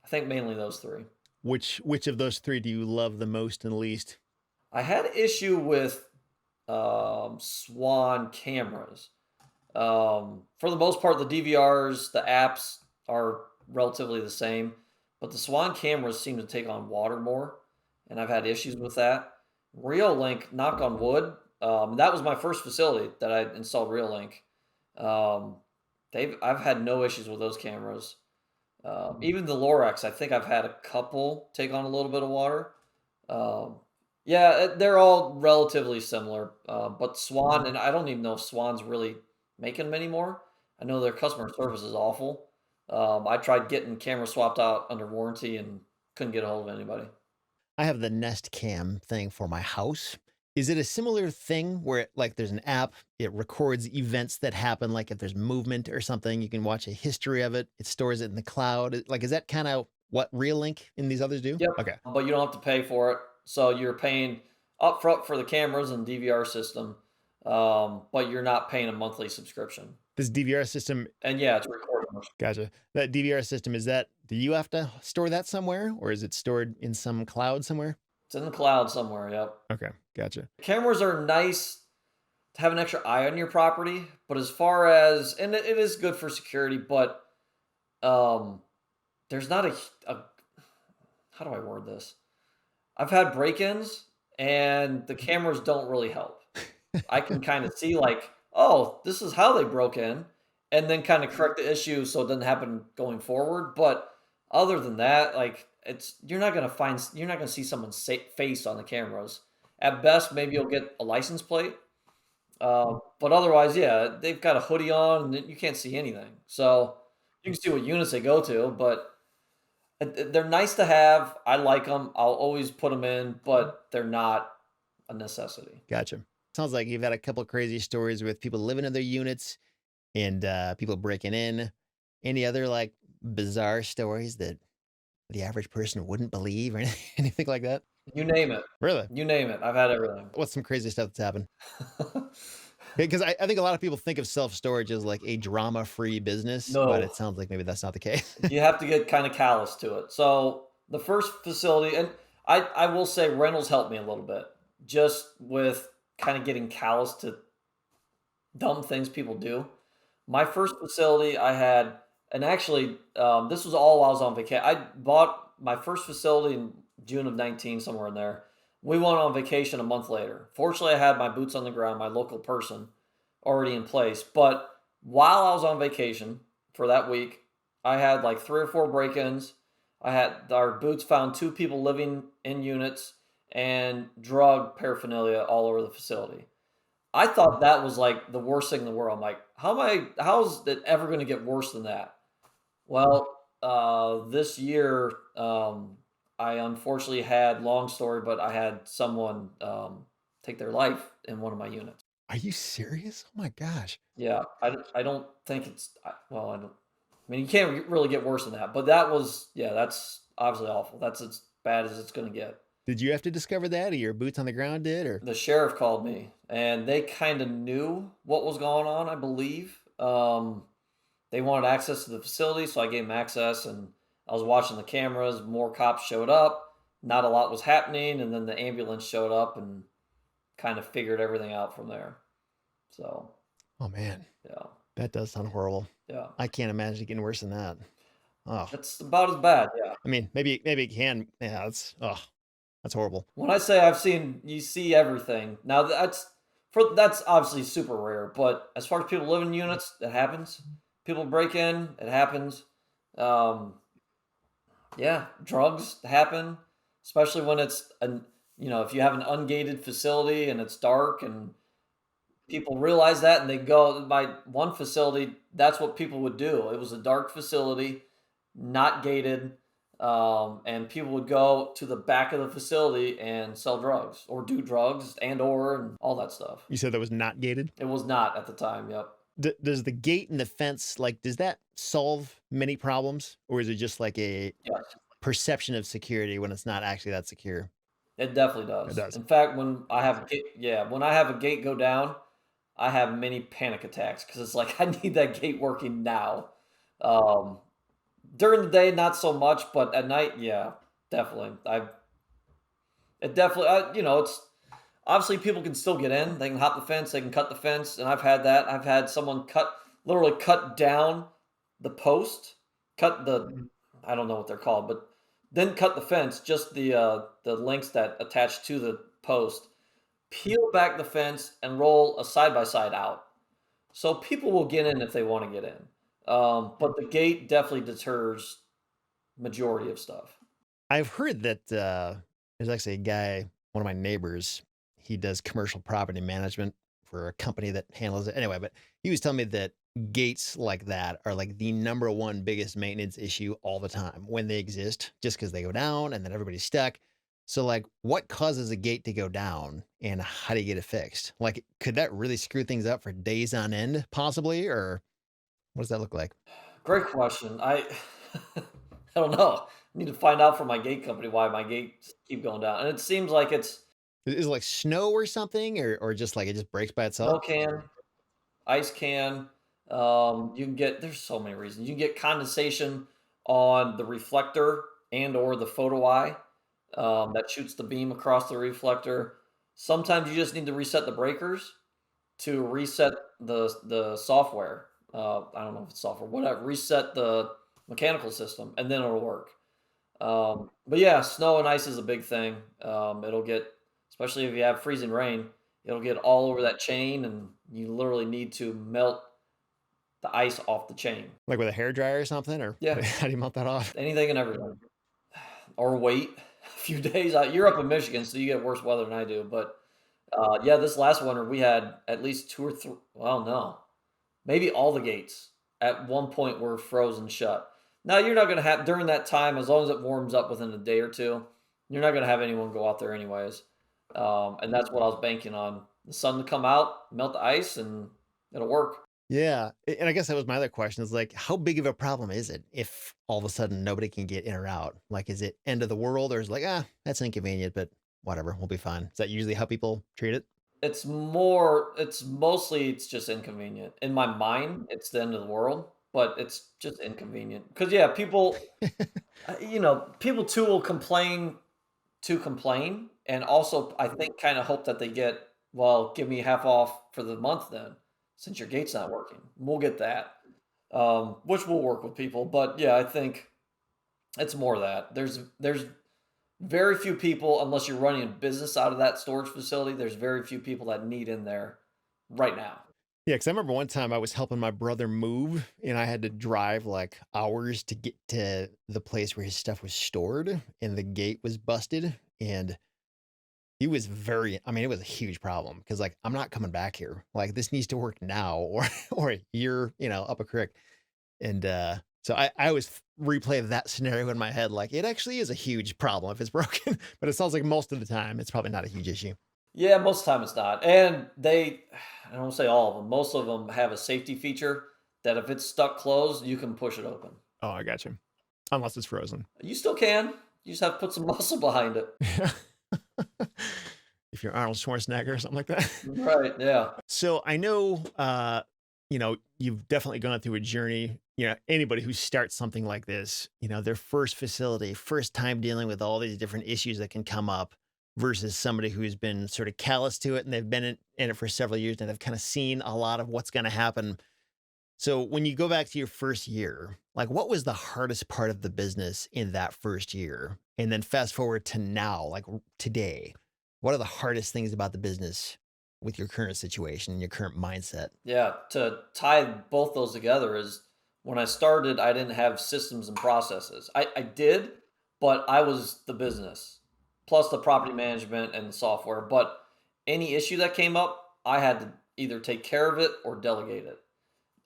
I think mainly those 3. Which of those 3 do you love the most and least? I had issue with Swan cameras. For the most part, the DVRs, the apps are relatively the same, but the Swan cameras seem to take on water more, and I've had issues with that. Reolink, knock on wood, that was my first facility that I installed Reolink. Um, I've had no issues with those cameras. Even the Lorex, I think I've had a couple take on a little bit of water. Um, yeah, they're all relatively similar. But Swan, and I don't even know if Swan's really making them anymore. I know their customer service is awful. I tried getting cameras swapped out under warranty and couldn't get a hold of anybody. I have the Nest Cam thing for my house. Is it a similar thing where like there's an app, it records events that happen, like if there's movement or something, you can watch a history of it. It stores it in the cloud. Like, is that kind of what Reolink and these others do? Yep, Okay. but you don't have to pay for it. So you're paying upfront for the cameras and DVR system, but you're not paying a monthly subscription. This DVR system, And yeah, it's recording. gotcha. That DVR system, is that, do you have to store that somewhere or is it stored in some cloud somewhere? It's in the cloud somewhere. Yep. Okay. Gotcha. Cameras are nice to have an extra eye on your property, but as far as, and it is good for security, but um, there's not a how do I word this? I've had break-ins and the cameras don't really help. I can kind of see like, oh, this is how they broke in, and then kind of correct the issue so it doesn't happen going forward. But other than that, like it's you're not gonna see someone's face on the cameras. At best, maybe you'll get a license plate, but otherwise, yeah, they've got a hoodie on and you can't see anything. So you can see what units they go to, but they're nice to have. I like them. I'll always put them in, but they're not a necessity. Gotcha. Sounds like you've had a couple crazy stories with people living in their units and people breaking in. Any other like bizarre stories that the average person wouldn't believe or anything like that? You name it. Really? You name it. I've had everything. What's some crazy stuff that's happened? Because I think a lot of people think of self storage as like a drama free business, but No, it sounds like maybe that's not the case. you have to get kind of callous to it. So the first facility, and I will say rentals helped me a little bit, just with kind of getting callous to dumb things people do. My first facility I had, and actually, this was all while I was on vacation. I bought my first facility in June of 19, somewhere in there. We went on vacation a month later. Fortunately, I had my boots on the ground, my local person already in place. But while I was on vacation for that week, I had like 3 or 4 break ins. I had our boots found 2 people living in units and drug paraphernalia all over the facility. I thought that was like the worst thing in the world. I'm like, how's it ever going to get worse than that? Well, this year, I unfortunately had, long story, but I had someone take their life in one of my units. Are you serious? Oh my gosh. Yeah, I don't think well, I don't, I mean, you can't really get worse than that, but that was, yeah, that's obviously awful. That's as bad as it's going to get. Did you have to discover that or your boots on the ground did or? The sheriff called me and they kind of knew what was going on, I believe. They wanted access to the facility, so I gave them access and I was watching the cameras. More cops showed up. Not a lot was happening, and then the ambulance showed up and kind of figured everything out from there. So, Oh man, yeah, that does sound horrible. yeah. I can't imagine it getting worse than that. Oh, That's about as bad, yeah. I mean, maybe it can. Yeah, that's horrible. When I say you see everything. Now that's obviously super rare, but as far as people live in units, it happens. People break in, it happens. Um, yeah, drugs happen, especially when it's if you have an ungated facility and it's dark and people realize that and they go by one facility, that's what people would do. It was a dark facility, not gated, and people would go to the back of the facility and sell drugs or do drugs and all that stuff. You said that was not gated? It was not at the time. Yep. Does the gate and the fence, like, does that solve many problems? Or is it just like a Yeah, perception of security when it's not actually that secure? it definitely It does. does. In fact, when I have a gate go down, I have many panic attacks because it's like I need that gate working now. Um, During the day, not so much, but at night, yeah. definitely. It definitely, it's obviously people can still get in. They can hop the fence, they can cut the fence, and I've had that. I've had someone literally cut down the post, cut I don't know what they're called, but then cut the fence, just the links that attach to the post, peel back the fence, and roll a side by side out. So people will get in if they want to get in. But the gate definitely deters majority of stuff. I've heard that there's actually a guy, one of my neighbors, he does commercial property management for a company that handles it. Anyway, but he was telling me that gates like that are like the number one biggest maintenance issue all the time when they exist, just because they go down and then everybody's stuck. So, like, what causes a gate to go down and how do you get it fixed? Like, could that really screw things up for days on end, possibly? Or what does that look like? Great question. I don't know. I need to find out from my gate company why my gates keep going down. And it seems like it's Is it like snow or something, or just like it just breaks by itself? snow can, ice can. You can get there's so many reasons. You can get condensation on the reflector and or the photo eye that shoots the beam across the reflector. Sometimes you just need to reset the breakers to reset the software. I don't know if it's software, whatever. Reset the mechanical system, and then it'll work. But yeah, snow and ice is a big thing. It'll get, especially if you have freezing rain, it'll get all over that chain, and you literally need to melt the ice off the chain. Like with a hair dryer or something, or Yeah, how do you melt that off? anything and everything. Or wait a few days. You're up in Michigan, so you get worse weather than I do. But yeah, this last winter we had at least two or three. Well, no, maybe all the gates at one point were frozen shut. Now you're not going to have during that time, as long as it warms up within a day or two, you're not going to have anyone go out there anyways. And that's what I was banking on: the sun to come out, melt the ice, and it'll work. Yeah, and I guess that was my other question is like, how big of a problem is it if all of a sudden nobody can get in or out? Like, is it end of the world, or is it like, that's inconvenient, but whatever, we'll be fine. Is that usually how people treat it? It's just inconvenient. In my mind, it's the end of the world, but it's just inconvenient. Because yeah, people too will complain to complain, and also I think kind of hope that they get, well, give me half off for the month then, since your gate's not working. We'll get that, which will work with people. But yeah, I think it's more of that. There's very few people, unless you're running a business out of that storage facility. There's very few people that need in there right now. Yeah, because I remember one time I was helping my brother move, and I had to drive like hours to get to the place where his stuff was stored, and the gate was busted, and he was I mean, it was a huge problem because like I'm not coming back here. Like this needs to work now, or or you're up a creek. And so I always replay that scenario in my head, like it actually is a huge problem if it's broken, but it sounds like most of the time it's probably not a huge issue. Yeah, most of the time it's not. And I don't say all of them, most of them have a safety feature that if it's stuck closed, you can push it open. Oh, I got you. Unless it's frozen. You still can. You just have to put some muscle behind it. If you're Arnold Schwarzenegger or something like that. Right. Yeah. So I know, you've definitely gone through a journey. Anybody who starts something like this, their first facility, first time dealing with all these different issues that can come up versus somebody who's been sort of callous to it and they've been in it for several years and have kind of seen a lot of what's going to happen. So when you go back to your first year, like what was the hardest part of the business in that first year? And then fast forward to now, like today, what are the hardest things about the business with your current situation and your current mindset? Yeah. To tie both those together is when I started, I didn't have systems and processes. I did, but I was the business plus the property management and the software. But any issue that came up, I had to either take care of it or delegate it.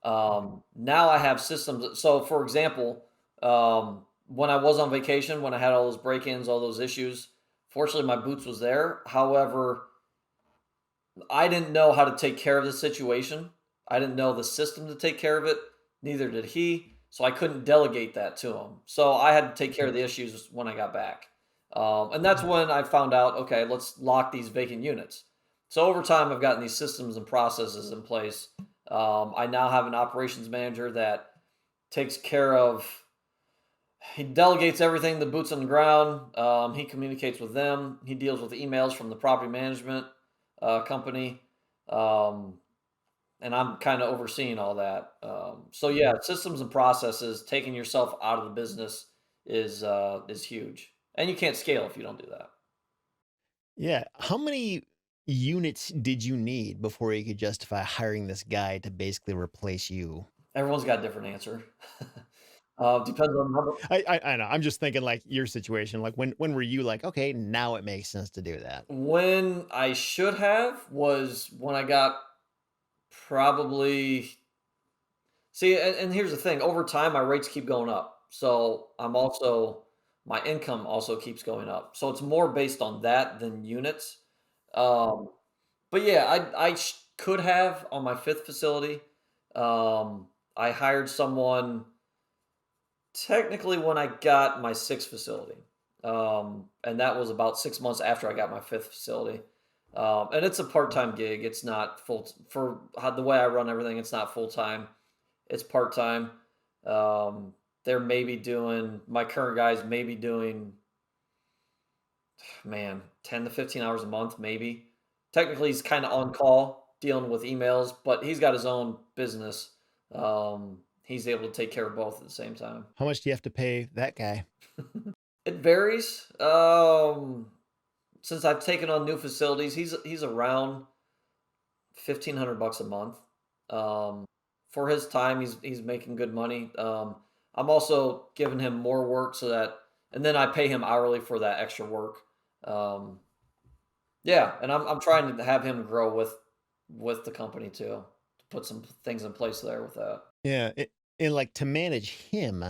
Now I have systems. So, for example, when I was on vacation, when I had all those break-ins, all those issues, fortunately my boots was there. However, I didn't know how to take care of the situation. I didn't know the system to take care of it. Neither did he. So I couldn't delegate that to him. So I had to take care of the issues when I got back. And that's when I found out, okay, let's lock these vacant units. So over time, I've gotten these systems and processes in place. I now have an operations manager that takes care of He delegates everything, the boots on the ground. He communicates with them. He deals with the emails from the property management company. Um, and I'm kind of overseeing all that. So yeah, systems and processes, taking yourself out of the business is huge, and you can't scale if you don't do that. Yeah. How many units did you need before you could justify hiring this guy to basically replace you? Everyone's got a different answer. Depends on how. I know. I'm just thinking like your situation. Like when were you like, okay, now it makes sense to do that? When I should have was when I got probably. See, and here's the thing, over time, my rates keep going up. So I'm also my income also keeps going up. So it's more based on that than units. Um, but yeah, could have on my fifth facility. I hired someone technically when I got my sixth facility. And that was about 6 months after I got my fifth facility. And it's a part-time gig. It's not for how the way I run everything. It's not full time. It's part time. Um, they're maybe doing my current guys maybe doing, man, 10 to 15 hours a month maybe. Technically, he's kind of on call dealing with emails, but he's got his own business. He's able to take care of both at the same time. How much do you have to pay that guy? It varies. Since I've taken on new facilities, he's around $1,500 a month. For his time, he's making good money. I'm also giving him more work so that, and then I pay him hourly for that extra work. Um, yeah, and I'm trying to have him grow with the company too, to put some things in place there with that. Yeah. And like to manage him,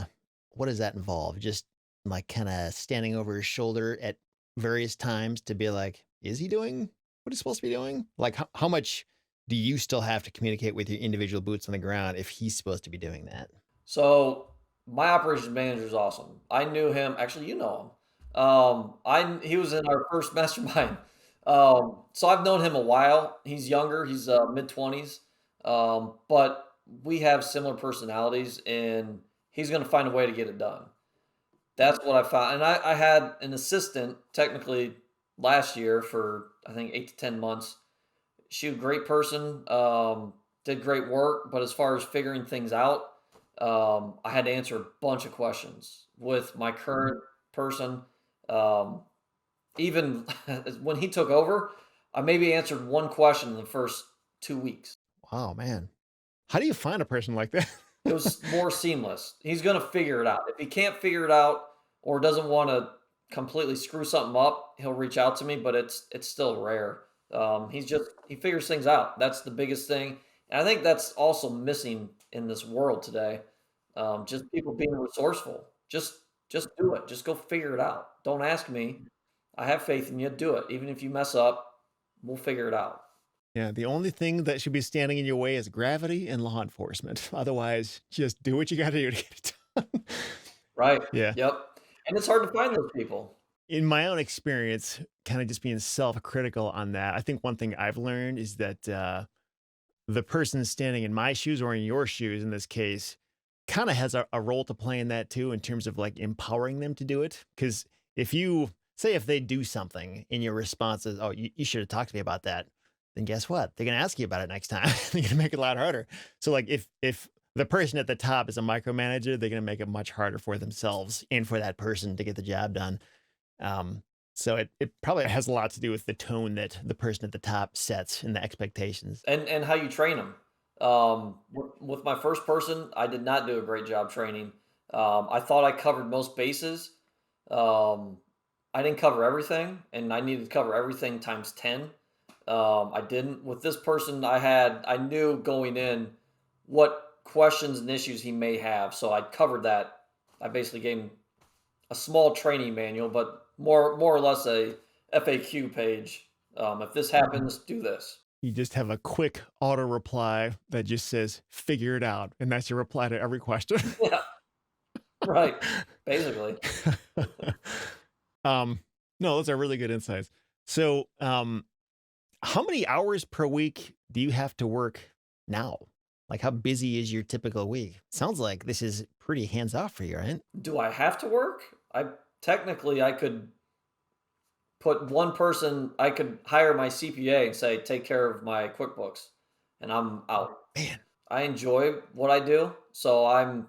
what does that involve? Just like kind of standing over his shoulder at various times to be like, is he doing what he's supposed to be doing? Like how much do you still have to communicate with your individual boots on the ground if he's supposed to be doing that? So my operations manager is awesome. I knew him. Actually, you know him. He was in our first mastermind. So I've known him a while. He's younger. He's mid 20s, but we have similar personalities, and he's going to find a way to get it done. That's what I found. And I had an assistant technically last year for I think 8 to 10 months. She was a great person, did great work, but as far as figuring things out, I had to answer a bunch of questions with my current person. Um, even when he took over, I maybe answered one question in the first 2 weeks. Wow, man. How do you find a person like that? It was more seamless. He's gonna figure it out. If he can't figure it out or doesn't wanna completely screw something up, he'll reach out to me, but it's still rare. He figures things out. That's the biggest thing, and I think that's also missing in this world today. Just people being resourceful. Just do it. Just go figure it out. Don't ask me. I have faith in you. Do it. Even if you mess up, we'll figure it out. Yeah, the only thing that should be standing in your way is gravity and law enforcement. Otherwise, just do what you got to do to get it done. Right. Yeah. Yep. And it's hard to find those people. In my own experience, kind of just being self-critical on that, I think one thing I've learned is that the person standing in my shoes or in your shoes in this case kind of has a role to play in that too, in terms of like empowering them to do it. Because if you say if they do something and your response is, oh, you should have talked to me about that, then guess what? They're going to ask you about it next time. They're going to make it a lot harder. So like if the person at the top is a micromanager, they're going to make it much harder for themselves and for that person to get the job done. Um, so it probably has a lot to do with the tone that the person at the top sets and the expectations. And how you train them. With my first person, I did not do a great job training. I thought I covered most bases. Um, I didn't cover everything, and I needed to cover everything times 10. I didn't. With this person, I knew going in what questions and issues he may have, so I covered that. I basically gave him a small training manual, but more or less a FAQ page. If this happens, do this. You just have a quick auto reply that just says, figure it out. And that's your reply to every question. Yeah, right. Basically. um, no, those are really good insights. So, how many hours per week do you have to work now? Like, how busy is your typical week? Sounds like this is pretty hands off for you, right? Do I have to work? I could put one person, I could hire my CPA and say, take care of my QuickBooks, and I'm out. Man, I enjoy what I do, so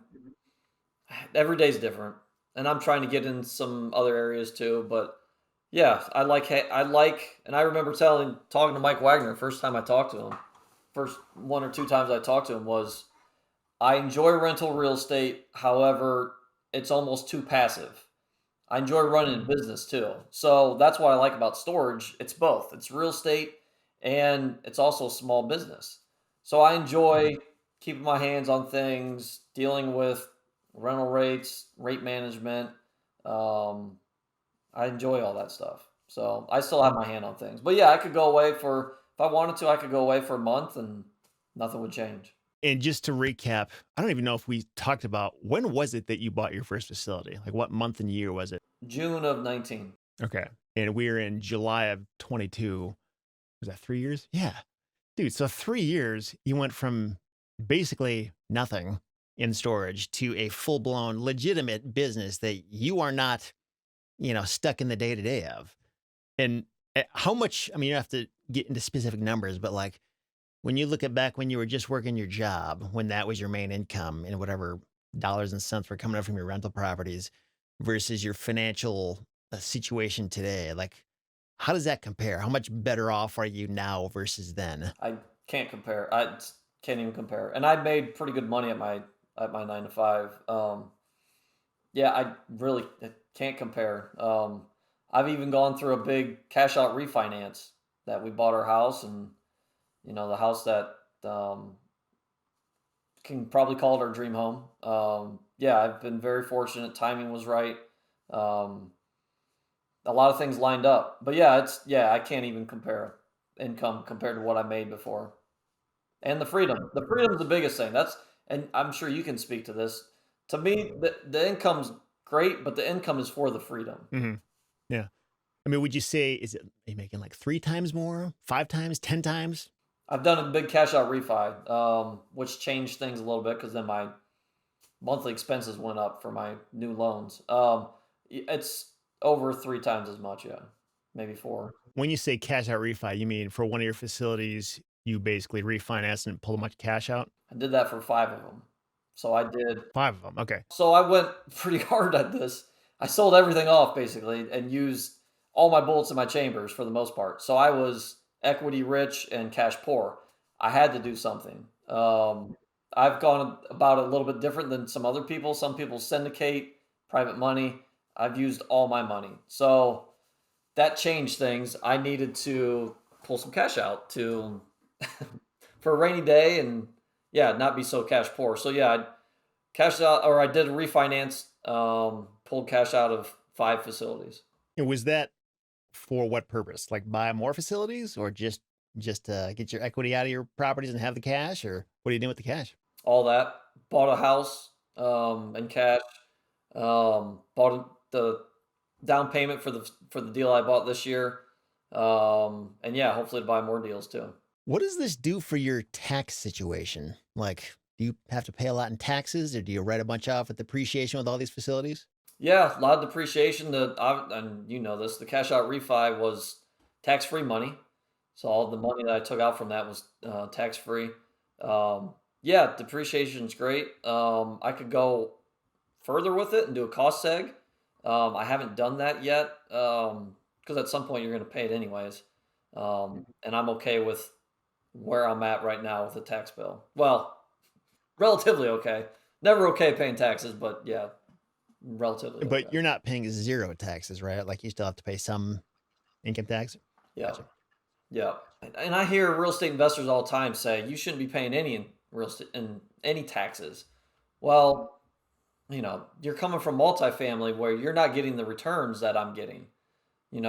every day's different, and I'm trying to get in some other areas too. But yeah, and I remember talking to Mike Wagner first time I talked to him. First one or two times I talked to him was I enjoy rental real estate. However, it's almost too passive. I enjoy running a business too. So that's what I like about storage. It's both. It's real estate and it's also small business. So I enjoy keeping my hands on things, dealing with rental rates, rate management. Um, I enjoy all that stuff. So I still have my hand on things. But yeah, if I wanted to, I could go away for a month and nothing would change. And just to recap, I don't even know if we talked about when was it that you bought your first facility? Like what month and year was it? June of 19. Okay. And we were in July of 22. Was that 3 years? Yeah. Dude, so 3 years, you went from basically nothing in storage to a full blown legitimate business that you are not, stuck in the day to day of. And how much, I mean, you don't have to get into specific numbers, but like when you look at back when you were just working your job, when that was your main income and whatever dollars and cents were coming up from your rental properties versus your financial situation today, like how does that compare? How much better off are you now versus then? I can't compare. Can't even compare. And I made pretty good money at my 9 to 5. Yeah, I can't compare. I've even gone through a big cash out refinance that we bought our house, and the house that can probably call it our dream home. Yeah, I've been very fortunate. Timing was right. Um, a lot of things lined up, but I can't even compare income compared to what I made before. And the freedom. The freedom is the biggest thing. And I'm sure you can speak to this. To me, the income's great, but the income is for the freedom. Hmm. Yeah. I mean, would you say, are you making like 3 times more, 5 times, 10 times? I've done a big cash out refi, which changed things a little bit because then my monthly expenses went up for my new loans. It's over 3 times as much, yeah, maybe four. When you say cash out refi, you mean for one of your facilities, you basically refinance and pull a bunch of cash out? I did that for 5 of them. So I did. 5 of them. Okay. So I went pretty hard at this. I sold everything off basically and used all my bullets in my chambers for the most part. So I was equity rich and cash poor. I had to do something. I've gone about it a little bit different than some other people. Some people syndicate private money. I've used all my money. So that changed things. I needed to pull some cash out to for a rainy day and yeah, not be so cash poor. So yeah, I cashed out or I did a refinance, pulled cash out of 5 facilities. And was that for what purpose? Like buy more facilities or just get your equity out of your properties and have the cash, or what are you doing with the cash? All that. Bought a house in cash. Bought the down payment for the deal I bought this year. And yeah, hopefully to buy more deals too. What does this do for your tax situation? Like, do you have to pay a lot in taxes, or do you write a bunch off with depreciation with all these facilities? Yeah, a lot of depreciation. And you know this, the cash out refi was tax free money. So all the money that I took out from that was tax free. Yeah, depreciation's great. I could go further with it and do a cost seg. I haven't done that yet because at some point you're going to pay it anyways. And I'm okay with where I'm at right now with the tax bill. Well, relatively okay. Never okay paying taxes, but yeah, relatively okay. But you're not paying zero taxes, right? Like you still have to pay some income tax. Yeah. Gotcha. Yeah. And I hear real estate investors all the time say you shouldn't be paying any in real estate in any taxes. Well, you're coming from multifamily where you're not getting the returns that I'm getting. You're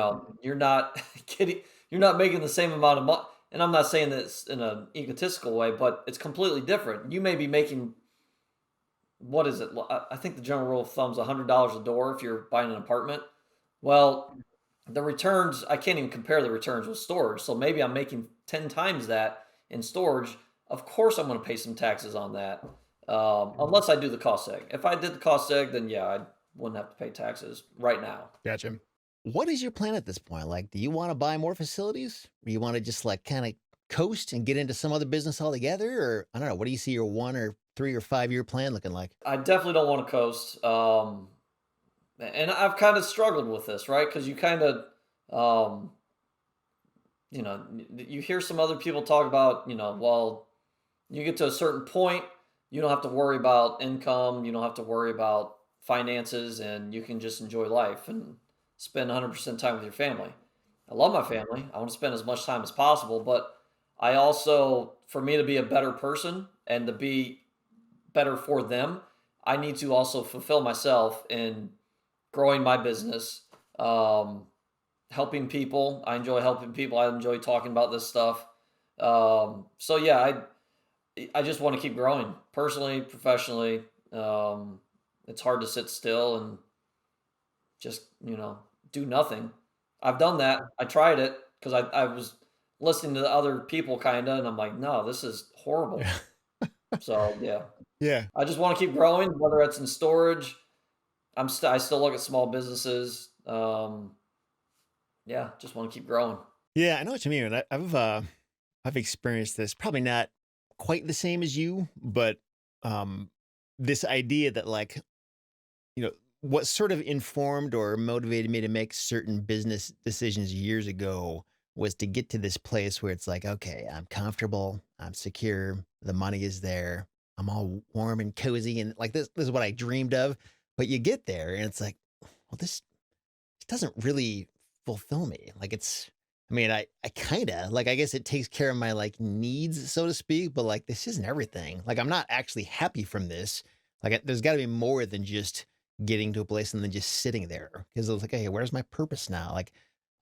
not getting you're not making the same amount of money. And I'm not saying this in an egotistical way, but it's completely different. You may be making what is it? I think the general rule of thumb is $100 a door if you're buying an apartment. Well, the returns, I can't even compare the returns with storage. So maybe I'm making 10 times that in storage of course I'm going to pay some taxes on that. Unless I do the cost seg. If I did the cost seg, then yeah, I wouldn't have to pay taxes right now. Gotcha. What is your plan at this point? Like, do you want to buy more facilities? Or you want to just like kind of coast and get into some other business altogether? Or I don't know, what do you see your 1 or 3 or 5 year plan looking like? I definitely don't want to coast. And I've kind of struggled with this, right? Because you kind of, um, you hear some other people talk about, well, you get to a certain point, you don't have to worry about income, you don't have to worry about finances, and you can just enjoy life and spend 100% time with your family. I love my family. I want to spend as much time as possible, but I also, for me to be a better person and to be better for them, I need to also fulfill myself in growing my business, um, helping people. I enjoy helping people. I enjoy talking about this stuff. So yeah, I just want to keep growing personally, professionally. It's hard to sit still and just do nothing. I've done that. I tried it because I was listening to the other people kind of, and I'm like, no, this is horrible. Yeah. So yeah, Yeah. I just want to keep growing, whether it's in storage. I still look at small businesses. Yeah, just want to keep growing. Yeah, I know what you mean. I've experienced this, probably not quite the same as you, but um this idea that like, you know, what sort of informed or motivated me to make certain business decisions years ago was to get to this place where it's like, okay, I'm comfortable, I'm secure, the money is there, I'm all warm and cozy, and like this is what I dreamed of. But you get there and it's like, well, this doesn't really fulfill me. Like I mean, I kind of like, I guess it takes care of my like needs, so to speak, but like, this isn't everything. Like, I'm not actually happy from this. Like, there's got to be more than just getting to a place and then just sitting there. Cause I was like, hey, where's my purpose now? Like,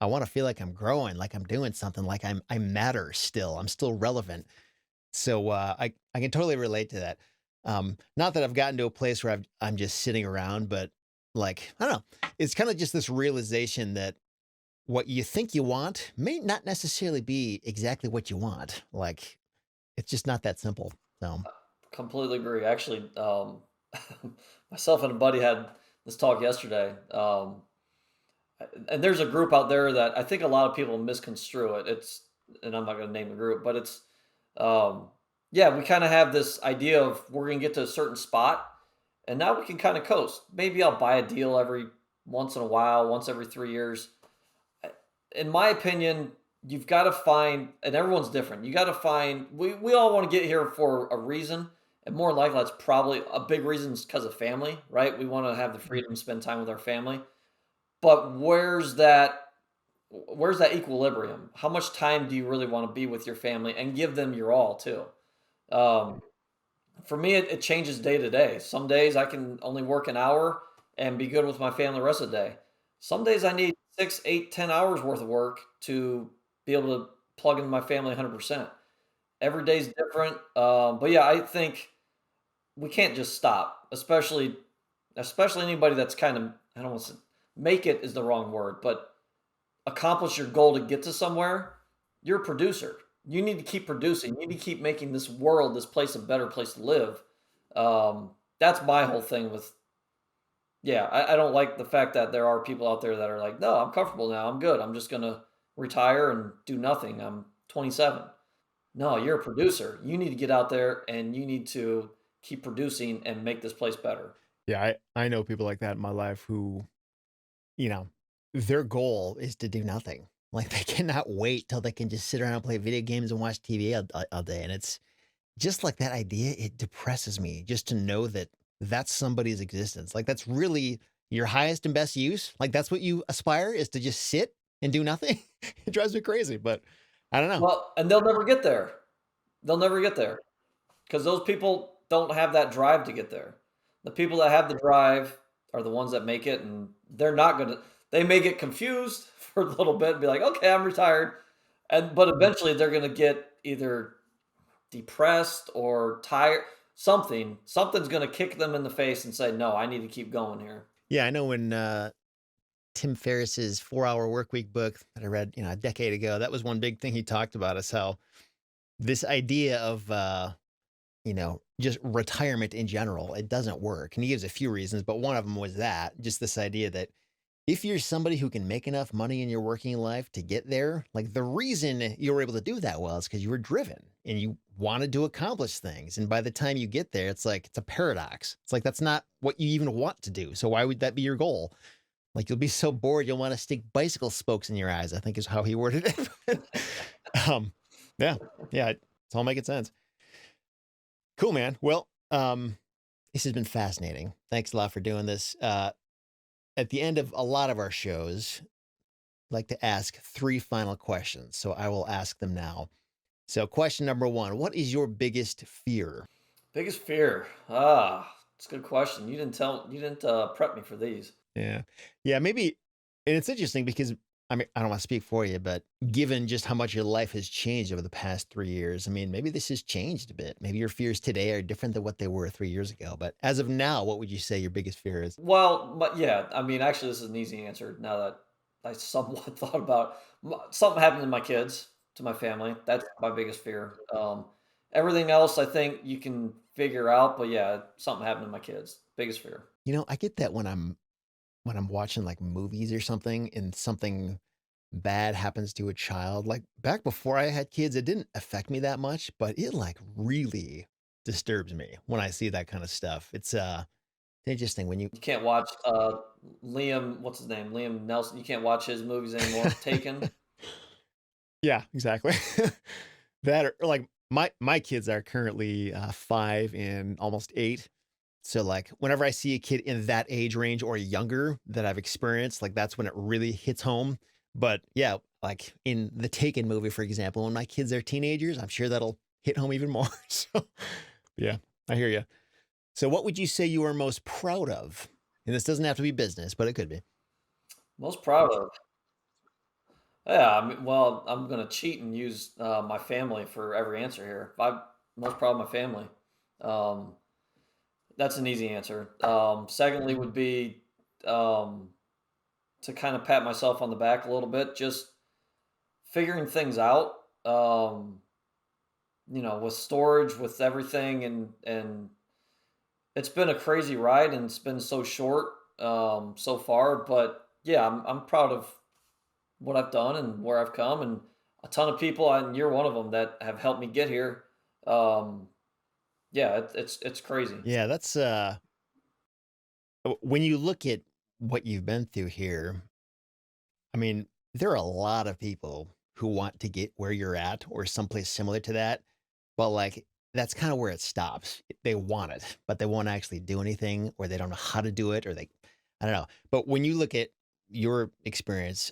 I want to feel like I'm growing, like I'm doing something, like I matter still. I'm still relevant. So I can totally relate to that. Not that I've gotten to a place where I'm just sitting around, but like I don't know, it's kind of just this realization that what you think you want may not necessarily be exactly what you want. Like it's just not that simple. So Completely agree. Actually, myself and a buddy had this talk yesterday. And there's a group out there that I think a lot of people misconstrue it. And I'm not going to name the group, but um, yeah, we kind of have this idea of we're going to get to a certain spot, and now we can kind of coast. Maybe I'll buy a deal every once in a while, once every 3 years. In my opinion, you've got to find, and everyone's different. You got to find. We all want to get here for a reason, and more likely that's probably a big reason is because of family, right? We want to have the freedom to spend time with our family. But where's that equilibrium? How much time do you really want to be with your family and give them your all too? Um, for me, it changes day to day. Some days I can only work an hour and be good with my family the rest of the day. Some days I need 6, 8, 10 hours worth of work to be able to plug into my family 100%. Every day's different. But yeah, I think we can't just stop, especially anybody that's kind of, I don't want to say, make it is the wrong word, but accomplish your goal to get to somewhere. You're a producer. You need to keep producing. You need to keep making this world, this place, a better place to live. That's my whole thing with, yeah, I don't like the fact that there are people out there that are like, no, I'm comfortable now. I'm good. I'm just going to retire and do nothing. I'm 27. No, you're a producer. You need to get out there and you need to keep producing and make this place better. Yeah, I know people like that in my life who, you know, their goal is to do nothing. Like they cannot wait till they can just sit around and play video games and watch TV all day. And it's just like that idea, it depresses me just to know that that's somebody's existence. Like that's really your highest and best use. Like that's what you aspire is to just sit and do nothing. It drives me crazy, but I don't know. Well, and they'll never get there. They'll never get there because those people don't have that drive to get there. The people that have the drive are the ones that make it, and they're not gonna. They may get confused for a little bit and be like, "Okay, I'm retired," but eventually they're gonna get either depressed or tired. Something's gonna kick them in the face and say, "No, I need to keep going here." yeah, I know when Tim Ferriss's 4 Hour Work Week book that I read, a decade ago, that was one big thing he talked about is how this idea of just retirement in general, it doesn't work. And he gives a few reasons, but one of them was that just this idea that if you're somebody who can make enough money in your working life to get there, like the reason you were able to do that well is because you were driven and you wanted to accomplish things. And by the time you get there, it's like it's a paradox. It's like that's not what you even want to do. So why would that be your goal? Like you'll be so bored you'll want to stick bicycle spokes in your eyes, I think is how he worded it. um, yeah, yeah, it's all making sense. Cool, man. Well, this has been fascinating. Thanks a lot for doing this. At the end of a lot of our shows, I like to ask three final questions. So I will ask them now. So, question number one: what is your biggest fear? Biggest fear? It's a good question. You didn't prep me for these. Yeah. Yeah. Maybe. And it's interesting because, I mean, I don't want to speak for you, but given just how much your life has changed over the past 3 years, I mean, maybe this has changed a bit. Maybe your fears today are different than what they were 3 years ago. But as of now, what would you say your biggest fear is? Well, but yeah, I mean, actually, this is an easy answer now that I somewhat thought about something happened to my kids, to my family. That's my biggest fear. Everything else, I think you can figure out, but yeah, something happened to my kids. Biggest fear. I get that when I'm watching like movies or something and something bad happens to a child. Like back before I had kids, it didn't affect me that much, but it like really disturbs me when I see that kind of stuff. It's interesting when you You can't watch Liam, what's his name? Liam Nelson. You can't watch his movies anymore. Taken. Yeah, exactly. That or like my kids are currently 5 and almost 8. So like whenever I see a kid in that age range or younger that I've experienced, like that's when it really hits home. But yeah, like in the Taken movie, for example, when my kids are teenagers, I'm sure that'll hit home even more. So yeah, I hear you. So what would you say you are most proud of? And this doesn't have to be business, but it could be. Most proud of. Yeah, I mean, well, I'm gonna cheat and use my family for every answer here. I'm most proud of my family. Um, that's an easy answer. Secondly, would be um, to kind of pat myself on the back a little bit, just figuring things out. With storage, with everything, and it's been a crazy ride, and it's been so short so far. But yeah, I'm proud of what I've done and where I've come, and a ton of people, and you're one of them that have helped me get here. Um, yeah, it's crazy. Yeah, that's when you look at what you've been through here, I mean, there are a lot of people who want to get where you're at or someplace similar to that, but like that's kind of where it stops. They want it, but they won't actually do anything, or they don't know how to do it, or I don't know. But when you look at your experience,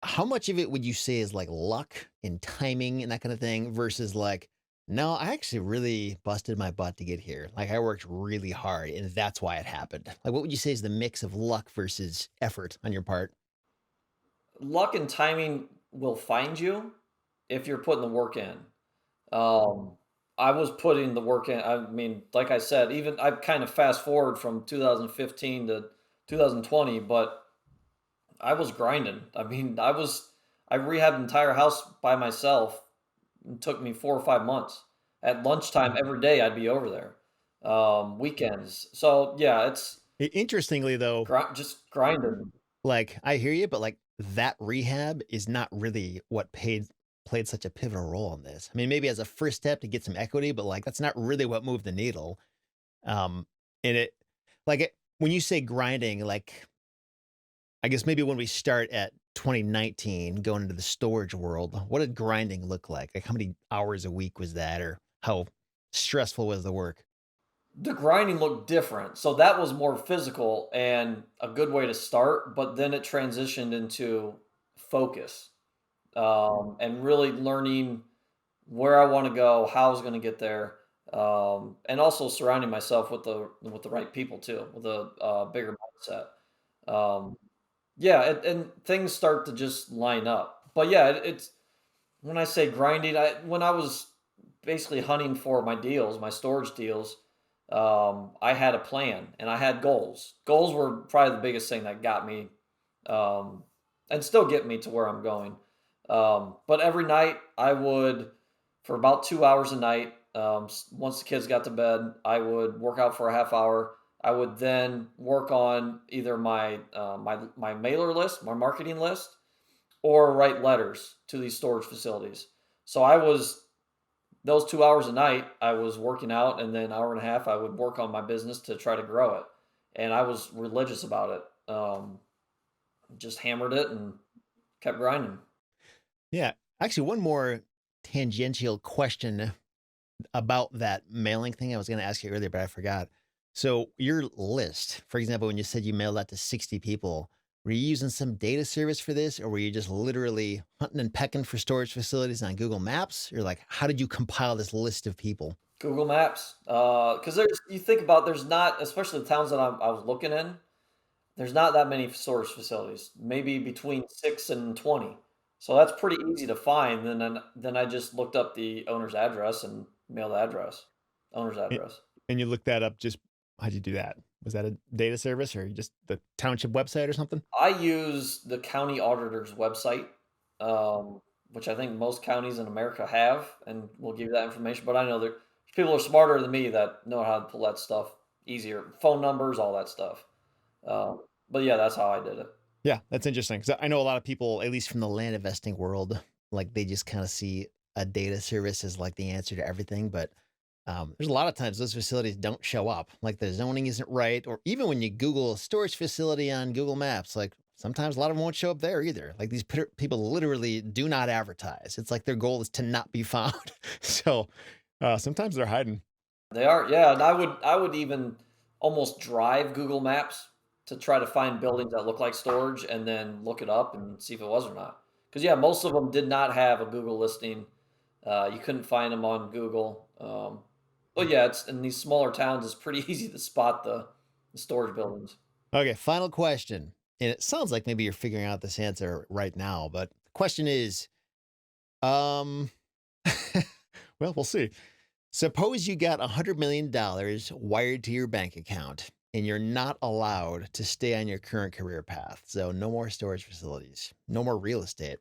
how much of it would you say is like luck and timing and that kind of thing versus like, no, I actually really busted my butt to get here. Like I worked really hard and that's why it happened. Like, what would you say is the mix of luck versus effort on your part? Luck and timing will find you if you're putting the work in. Um, I was putting the work in. I mean, like I said, even I kind of fast forward from 2015 to 2020, but I was grinding. I mean, I rehabbed the entire house by myself. It took me 4 or 5 months. At lunchtime every day, I'd be over there. Weekends. So yeah, it's Interestingly, though, just grinding. like I hear you, but like that rehab is not really what played such a pivotal role in this. I mean, maybe as a first step to get some equity, but like that's not really what moved the needle. Um, and when you say grinding, like I guess maybe when we start at 2019 going into the storage world, what did grinding look like? Like how many hours a week was that, or how stressful was the work? The grinding looked different. So that was more physical and a good way to start, but then it transitioned into focus and really learning where I want to go, how I was going to get there, and also surrounding myself with the right people too, with a bigger mindset. Um, yeah, and things start to just line up. But yeah, it's when I say grinding, when I was basically hunting for my deals, my storage deals, I had a plan and I had goals. Goals were probably the biggest thing that got me, and still get me to where I'm going. But every night I would for about 2 hours a night. Once the kids got to bed, I would work out for a half hour. I would then work on either my mailer list, my marketing list, or write letters to these storage facilities. So I was those 2 hours a night, I was working out, and then hour and a half, I would work on my business to try to grow it. And I was religious about it. Just hammered it and kept grinding. Yeah. Actually, one more tangential question about that mailing thing I was going to ask you earlier, but I forgot. So your list, for example, when you said you mailed that to 60 people, were you using some data service for this, or were you just literally hunting and pecking for storage facilities on Google Maps? Or like, how did you compile this list of people? Google Maps, because you think about there's not, especially the towns that I was looking in, there's not that many storage facilities, maybe between 6 and 20. So that's pretty easy to find. Then I just looked up the owner's address and mailed the address, owner's A- address. And you looked that up just, how'd you do that? Was that a data service or just the township website or something? I use the county auditor's website, which I think most counties in America have, and will give you that information. But I know there people are smarter than me that know how to pull that stuff easier, phone numbers, all that stuff. But yeah, that's how I did it. Yeah, that's interesting because I know a lot of people, at least from the land investing world, like they just kind of see a data service as like the answer to everything. But there's a lot of times those facilities don't show up. Like the zoning isn't right, or even when you Google storage facility on Google Maps, like sometimes a lot of them won't show up there either. Like these people literally do not advertise. It's like their goal is to not be found. So sometimes they're hiding. They are, yeah, and I would even almost drive Google Maps to try to find buildings that look like storage and then look it up and see if it was or not. Because yeah, most of them did not have a Google listing. You couldn't find them on Google. But yeah, it's in these smaller towns. It's pretty easy to spot the storage buildings. Okay, final question. And it sounds like maybe you're figuring out this answer right now, but the question is, um, well, we'll see. Suppose you got $100 million wired to your bank account and you're not allowed to stay on your current career path. So no more storage facilities, no more real estate.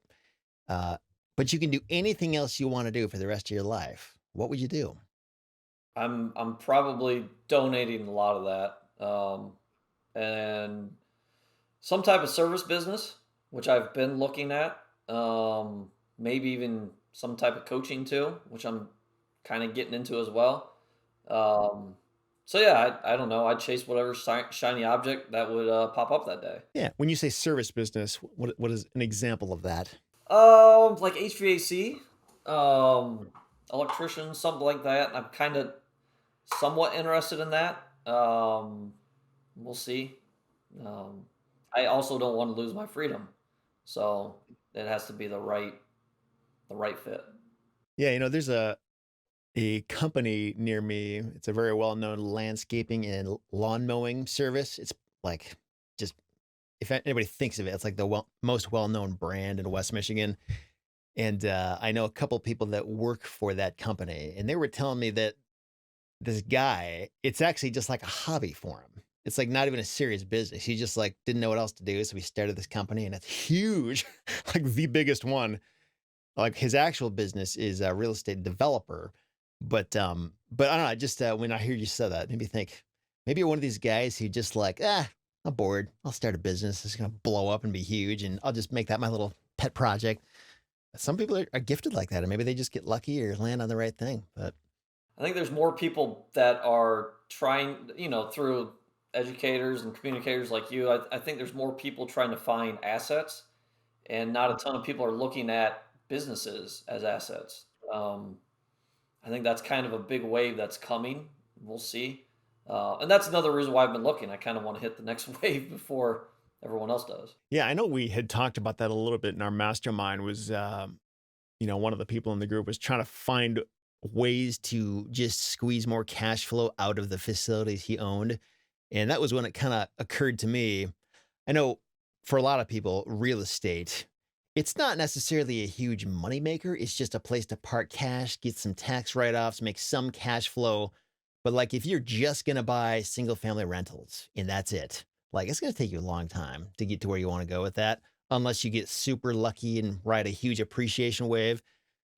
Uh, but you can do anything else you want to do for the rest of your life. What would you do? I'm probably donating a lot of that, and some type of service business, which I've been looking at. Maybe even some type of coaching too, which I'm kind of getting into as well. Um, so yeah, I don't know. I'd chase whatever shiny object that would pop up that day. Yeah. When you say service business, what is an example of that? Like HVAC, um, electrician, something like that. I'm kind of somewhat interested in that. We'll see. Um, I also don't want to lose my freedom, so it has to be the right fit. Yeah, there's a company near me. It's a very well-known landscaping and lawn mowing service. It's like just if anybody thinks of it, it's like the most well-known brand in West Michigan. And I know a couple people that work for that company, and they were telling me that this guy, it's actually just like a hobby for him. It's like not even a serious business. He just like didn't know what else to do, so he started this company, and it's huge, like the biggest one. Like his actual business is a real estate developer, but I don't know. I just when I hear you say that, it made me think maybe you're one of these guys who just like I'm bored. I'll start a business. It's gonna blow up and be huge, and I'll just make that my little pet project. Some people are gifted like that, and maybe they just get lucky or land on the right thing. But I think there's more people that are trying, through educators and communicators like you. I think there's more people trying to find assets, and not a ton of people are looking at businesses as assets. I think that's kind of a big wave that's coming. We'll see. And that's another reason why I've been looking. I kind of want to hit the next wave before everyone else does. yeah, I know we had talked about that a little bit in our mastermind. Was one of the people in the group was trying to find ways to just squeeze more cash flow out of the facilities he owned. And that was when it kind of occurred to me. I know for a lot of people, real estate, it's not necessarily a huge moneymaker. It's just a place to park cash, get some tax write offs, make some cash flow. But like if you're just going to buy single family rentals and that's it, like it's going to take you a long time to get to where you want to go with that, unless you get super lucky and ride a huge appreciation wave.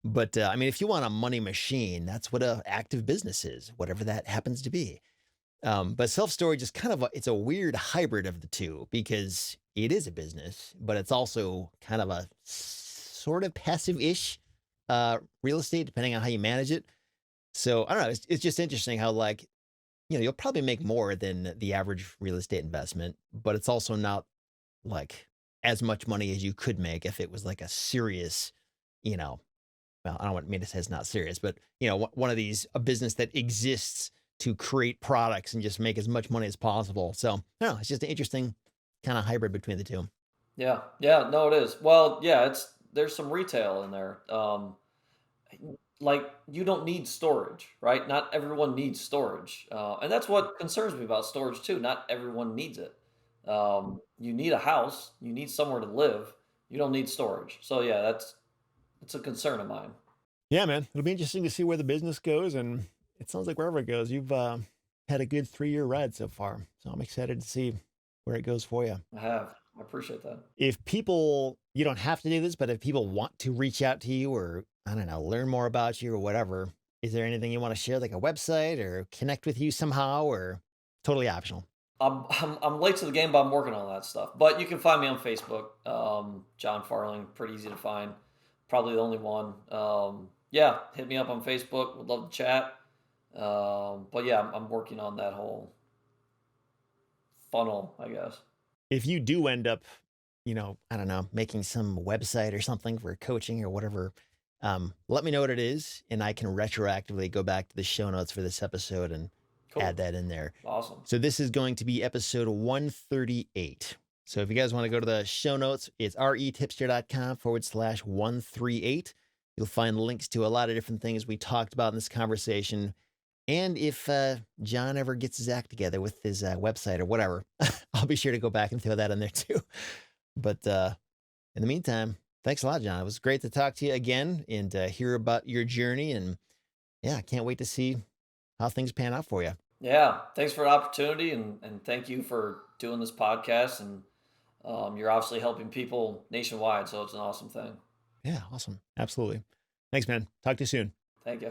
But I mean, if you want a money machine, that's what a active business is, whatever that happens to be. But self-storage is kind of it's a weird hybrid of the two because it is a business, but it's also kind of a sort of passive-ish real estate, depending on how you manage it. So I don't know. It's just interesting how like, you'll probably make more than the average real estate investment, but it's also not like as much money as you could make if it was like a serious, you know, well, I don't want me to say it's not serious, but one of these, a business that exists to create products and just make as much money as possible. So I don't know, it's just an interesting kind of hybrid between the two. Yeah, yeah, no, it is. Well, yeah, there's some retail in there. Like you don't need storage, right? Not everyone needs storage, and that's what concerns me about storage too. Not everyone needs it. You need a house, you need somewhere to live. You don't need storage. So yeah, it's a concern of mine. Yeah, man. It'll be interesting to see where the business goes. And it sounds like wherever it goes, you've had a good 3-year ride so far. So I'm excited to see where it goes for you. I have. I appreciate that. If people, you don't have to do this, but if people want to reach out to you or, I don't know, learn more about you or whatever, is there anything you want to share, like a website or connect with you somehow, or totally optional? I'm late to the game, but I'm working on that stuff. But you can find me on Facebook, Jon Farling, pretty easy to find. Probably the only one. Yeah, hit me up on Facebook. Would love to chat. But yeah, I'm working on that whole funnel, I guess. If you do end up, I don't know, making some website or something for coaching or whatever, let me know what it is, and I can retroactively go back to the show notes for this episode and add Cool. that in there. Awesome. So this is going to be episode 138. So if you guys want to go to the show notes, it's retipster.com/138. You'll find links to a lot of different things we talked about in this conversation. And if Jon ever gets his act together with his website or whatever, I'll be sure to go back and throw that in there too. But in the meantime, thanks a lot, Jon. It was great to talk to you again and hear about your journey. And yeah, I can't wait to see how things pan out for you. Yeah, thanks for the opportunity, and thank you for doing this podcast. And you're obviously helping people nationwide, so it's an awesome thing. Yeah, awesome. Absolutely. Thanks, man. Talk to you soon. Thank you.